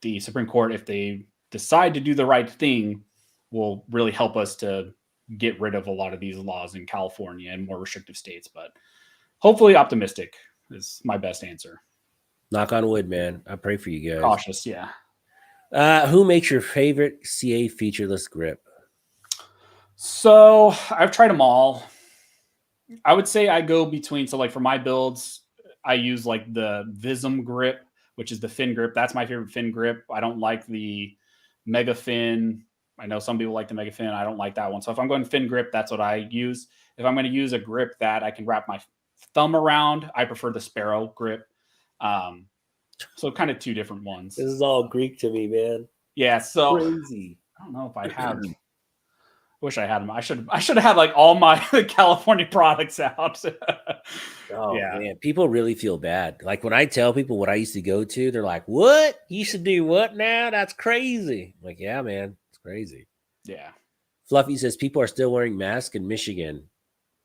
S2: the Supreme Court, if they decide to do the right thing, will really help us to get rid of a lot of these laws in California and more restrictive states. But hopefully optimistic is my best answer.
S1: Knock on wood, man. I pray for you guys.
S2: Cautious, yeah.
S1: Who makes your favorite CA featureless grip?
S2: So I've tried them all. I would say I go between, so like for my builds, I use like the Vism grip, which is the fin grip. That's my favorite fin grip. I don't like the Mega Fin. I know some people like the Mega Fin. I don't like that one. So if I'm going fin grip, that's what I use. If I'm going to use a grip that I can wrap my thumb around, I prefer the Sparrow grip. So kind of two different ones.
S1: This is all Greek to me, man.
S2: Yeah. So
S1: crazy.
S2: I don't know if I have. Wish I had them. I should have had like all my California products out.
S1: Oh yeah. Man, people really feel bad. Like when I tell people what I used to go to, they're like, "What? You used to do what now? That's crazy." I'm like, yeah, man, it's crazy.
S2: Yeah.
S1: Fluffy says people are still wearing masks in Michigan,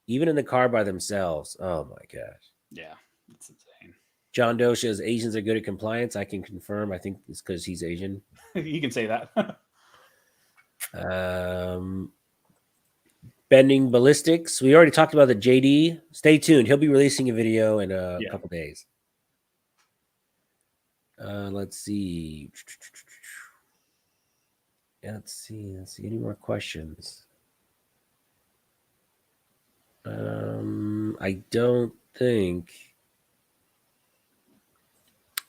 S1: even in the car by themselves. Oh my gosh.
S2: Yeah, it's insane.
S1: John Doe says Asians are good at compliance. I can confirm. I think it's because he's Asian.
S2: You can say that.
S1: Bending Ballistics. We already talked about the JD. Stay tuned. He'll be releasing a video in a couple days. Let's see. Let's see. Any more questions? I don't think.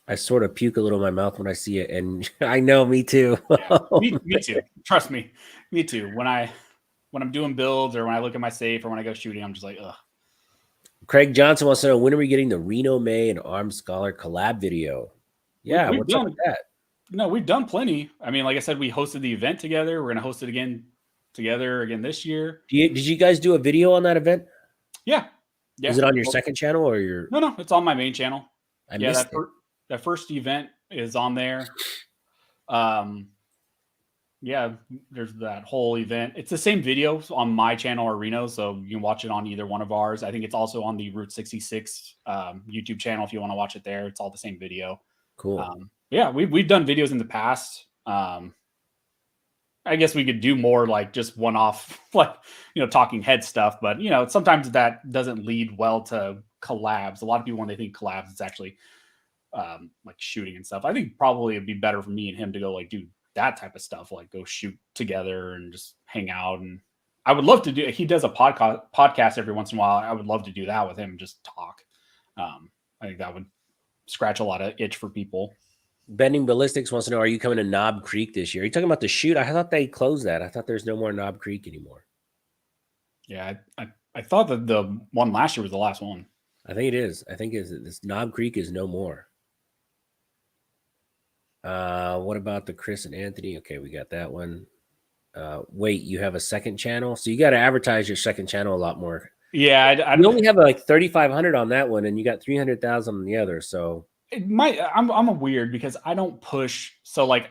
S1: I sort of puke a little in my mouth when I see it, and I know, me too.
S2: Yeah, me too. Trust me, me too. When I'm doing builds or when I look at my safe or when I go shooting, I'm just like, ugh.
S1: Craig Johnson wants to know, when are we getting the Reno May and Armed Scholar collab video? Yeah, what's up with that?
S2: No, we've done plenty. I mean, like I said, we hosted the event together. We're going to host it again this year.
S1: Did you guys do a video on that event?
S2: Yeah.
S1: Is it on your second channel or your?
S2: No, it's on my main channel.
S1: I missed it.
S2: That first event is on there. Yeah, there's that whole event. It's the same video on my channel or Reno, so you can watch it on either one of ours. I think it's also on the Route 66 YouTube channel if you want to watch it there. It's all the same video.
S1: Cool.
S2: Yeah, we've done videos in the past. I guess we could do more like just one-off, like, talking head stuff. But, sometimes that doesn't lead well to collabs. A lot of people, when they think collabs, it's actually like shooting and stuff. I think probably it'd be better for me and him to go like do that type of stuff, like go shoot together and just hang out. And I would love to do, he does a podcast every once in a while. I would love to do that with him, just talk. I think that would scratch a lot of itch for people.
S1: Bending Ballistics wants to know, are you coming to Knob Creek this year? Are you talking about the shoot? I thought they closed that. I thought there's no more Knob Creek anymore.
S2: Yeah, I thought that the one last year was the last one.
S1: I think it is. I think this Knob Creek is no more. What about the Chris and Anthony? Okay, we got that one. Wait, you have a second channel? So you got to advertise your second channel a lot more.
S2: Yeah,
S1: you only have like 3,500 on that one, and you got 300,000 on the other. So
S2: it might. I'm a weird because I don't push. So like,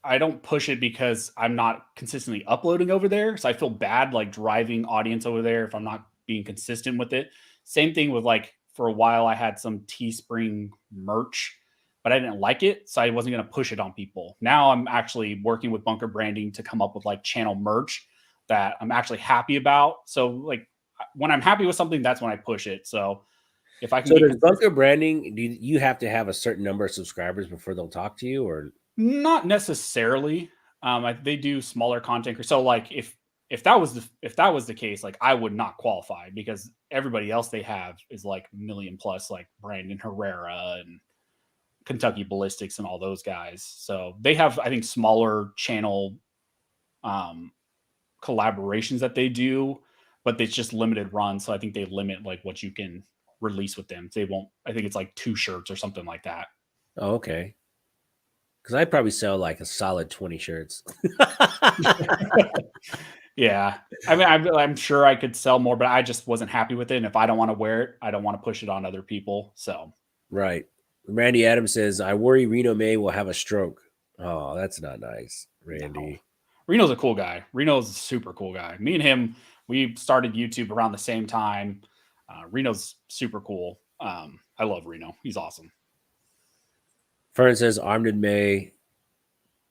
S2: I don't push it because I'm not consistently uploading over there. So I feel bad like driving audience over there if I'm not being consistent with it. Same thing with like for a while I had some Teespring merch, but I didn't like it, so I wasn't going to push it on people. Now I'm actually working with Bunker Branding to come up with like channel merch that I'm actually happy about. So like when I'm happy with something, that's when I push it. So if I can.
S1: So does Bunker Branding? Do you have to have a certain number of subscribers before they'll talk to you, or
S2: not necessarily? They do smaller content. So like if that was the case, like I would not qualify because everybody else they have is like million plus, like Brandon Herrera and Kentucky Ballistics and all those guys. So they have, I think, smaller channel collaborations that they do, but it's just limited run. So I think they limit like what you can release with them. They won't. I think it's like 2 shirts or something like that.
S1: Oh, okay. Because I probably sell like a solid 20 shirts.
S2: Yeah. I mean, I'm sure I could sell more, but I just wasn't happy with it. And if I don't want to wear it, I don't want to push it on other people. So,
S1: right. Randy Adams says, I worry Reno May will have a stroke. Oh, that's not nice, Randy.
S2: No. Reno's a cool guy. Reno's a super cool guy. Me and him, we started YouTube around the same time. Reno's super cool. I love Reno. He's awesome.
S1: Fern says, Armed in May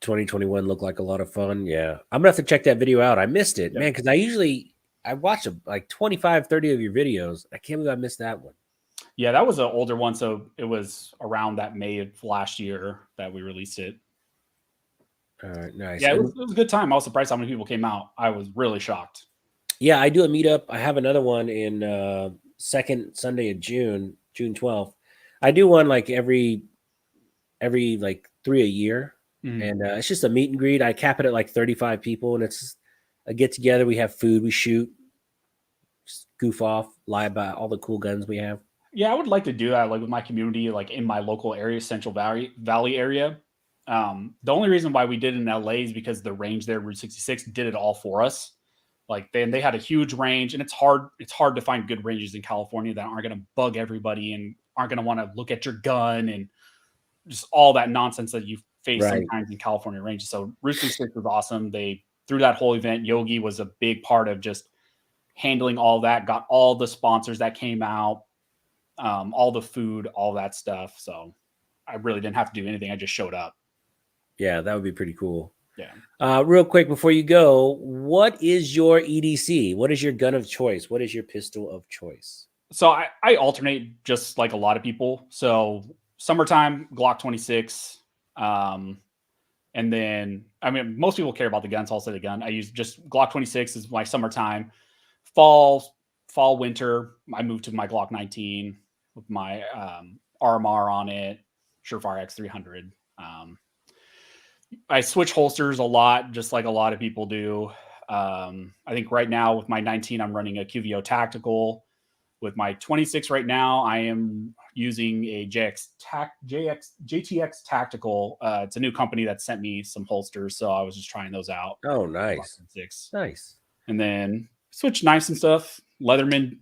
S1: 2021 looked like a lot of fun. Yeah. I'm going to have to check that video out. I missed it, man, because I watched like 25, 30 of your videos. I can't believe I missed that one.
S2: Yeah, that was an older one. So it was around that May of last year that we released it.
S1: All right, nice.
S2: Yeah, it was a good time. I was surprised how many people came out. I was really shocked.
S1: Yeah, I do a meetup. I have another one in second Sunday of June 12th. I do one like every like 3 a year. And it's just a meet and greet. I cap it at like 35 people, and it's a get together. We have food, we shoot, just goof off, lie about all the cool guns we have.
S2: Yeah, I would like to do that, like with my community, like in my local area, Central Valley area. The only reason why we did it in LA is because the range there, Route 66, did it all for us. Like they had a huge range, and it's hard to find good ranges in California that aren't going to bug everybody and aren't going to want to look at your gun and just all that nonsense that you face sometimes in California ranges. So Route 66 was awesome. They through that whole event, Yogi was a big part of just handling all that, got all the sponsors that came out, all the food, all that stuff. So I really didn't have to do anything. I just showed up.
S1: Yeah, that would be pretty cool.
S2: Yeah.
S1: Real quick before you go, what is your EDC? What is your gun of choice? What is your pistol of choice?
S2: So I alternate just like a lot of people. So summertime, Glock 26. And then, I mean, most people care about the gun, so I'll say the gun. I use just Glock 26 is my summertime. Fall, winter, I moved to my Glock 19 with my RMR on it, SureFire X300. I switch holsters a lot, just like a lot of people do. I think right now with my 19, I'm running a QVO tactical. With my 26 right now, I am using a JTX tactical. It's a new company that sent me some holsters, so I was just trying those out.
S1: Oh, nice. Nice.
S2: And then switch knives and stuff. Leatherman,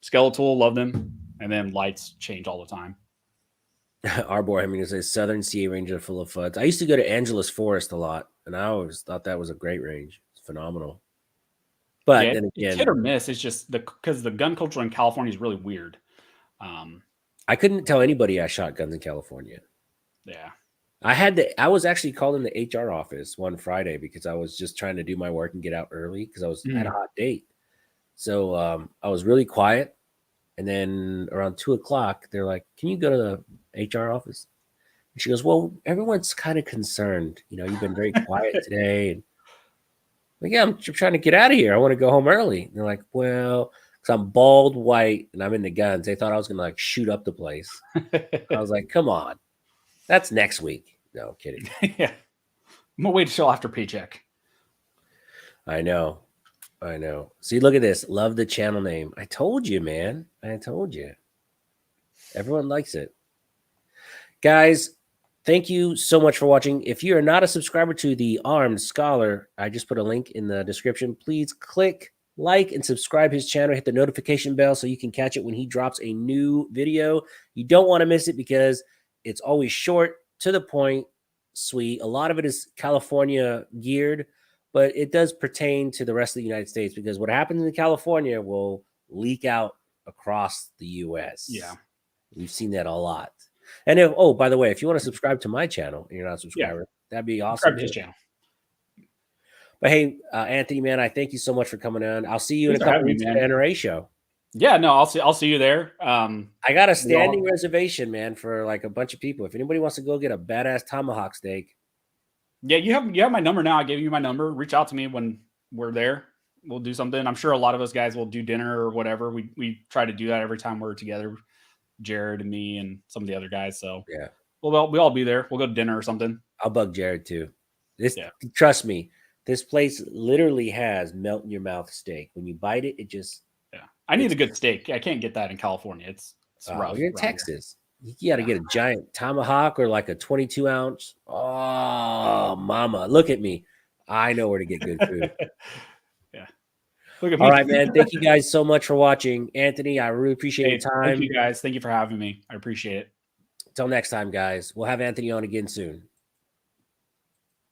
S2: Skeletal, love them. And then lights change all the time.
S1: Our boy, I mean, it's a Southern CA Ranger full of fuds. I used to go to Angeles Forest a lot, and I always thought that was a great range. It's phenomenal. But
S2: yeah,
S1: then again,
S2: it's hit or miss. It's just because the gun culture in California is really weird.
S1: I couldn't tell anybody I shot guns in California.
S2: Yeah.
S1: I was actually called in the HR office one Friday because I was just trying to do my work and get out early because I was at a hot date. So I was really quiet. And then around 2:00, they're like, can you go to the HR office? And she goes, well, everyone's kind of concerned. You know, you've been very quiet today. And like, yeah, I'm trying to get out of here. I want to go home early. And they're like, well, because I'm bald, white, and I'm in the guns. They thought I was going to like shoot up the place. I was like, come on. That's next week. No, kidding.
S2: Yeah. I'm going to wait until after paycheck.
S1: I know. I know. See, look at this. Love the channel name. I told you, man. I told you. Everyone likes it. Guys, thank you so much for watching. If you are not a subscriber to the Armed Scholar, I just put a link in the description. Please click like and subscribe his channel. Hit the notification bell so you can catch it when he drops a new video. You don't want to miss it because it's always short, to the point, sweet. A lot of it is California geared, but it does pertain to the rest of the United States because what happens in California will leak out across the U.S.
S2: Yeah.
S1: We've seen that a lot. And if, oh, by the way, if you want to subscribe to my channel and you're not a subscriber, that'd be awesome.
S2: Subscribe to his channel.
S1: But hey, Anthony, man, I thank you so much for coming on. I'll see you in a couple weeks at the NRA show.
S2: Yeah, no, I'll see you there.
S1: I got a standing reservation, man, for like a bunch of people. If anybody wants to go get a badass tomahawk steak.
S2: Yeah, you have my number now. I gave you my number. Reach out to me when we're there. We'll do something. I'm sure a lot of us guys will do dinner or whatever. We try to do that every time we're together. Jared and me and some of the other guys. So
S1: yeah,
S2: we'll all be there. We'll go to dinner or something.
S1: I'll bug Jared too. Trust me, this place literally has melt in your mouth steak. When you bite it, it just
S2: I need a good steak. I can't get that in California. It's rough.
S1: You're in Texas. Here. You got to get a giant tomahawk or like a 22 ounce. Oh, mama, look at me. I know where to get good food.
S2: Look at me.
S1: All right, man. Thank you guys so much for watching. Anthony, I really appreciate your time.
S2: Thank you guys. Thank you for having me. I appreciate it.
S1: Until next time, guys. We'll have Anthony on again soon.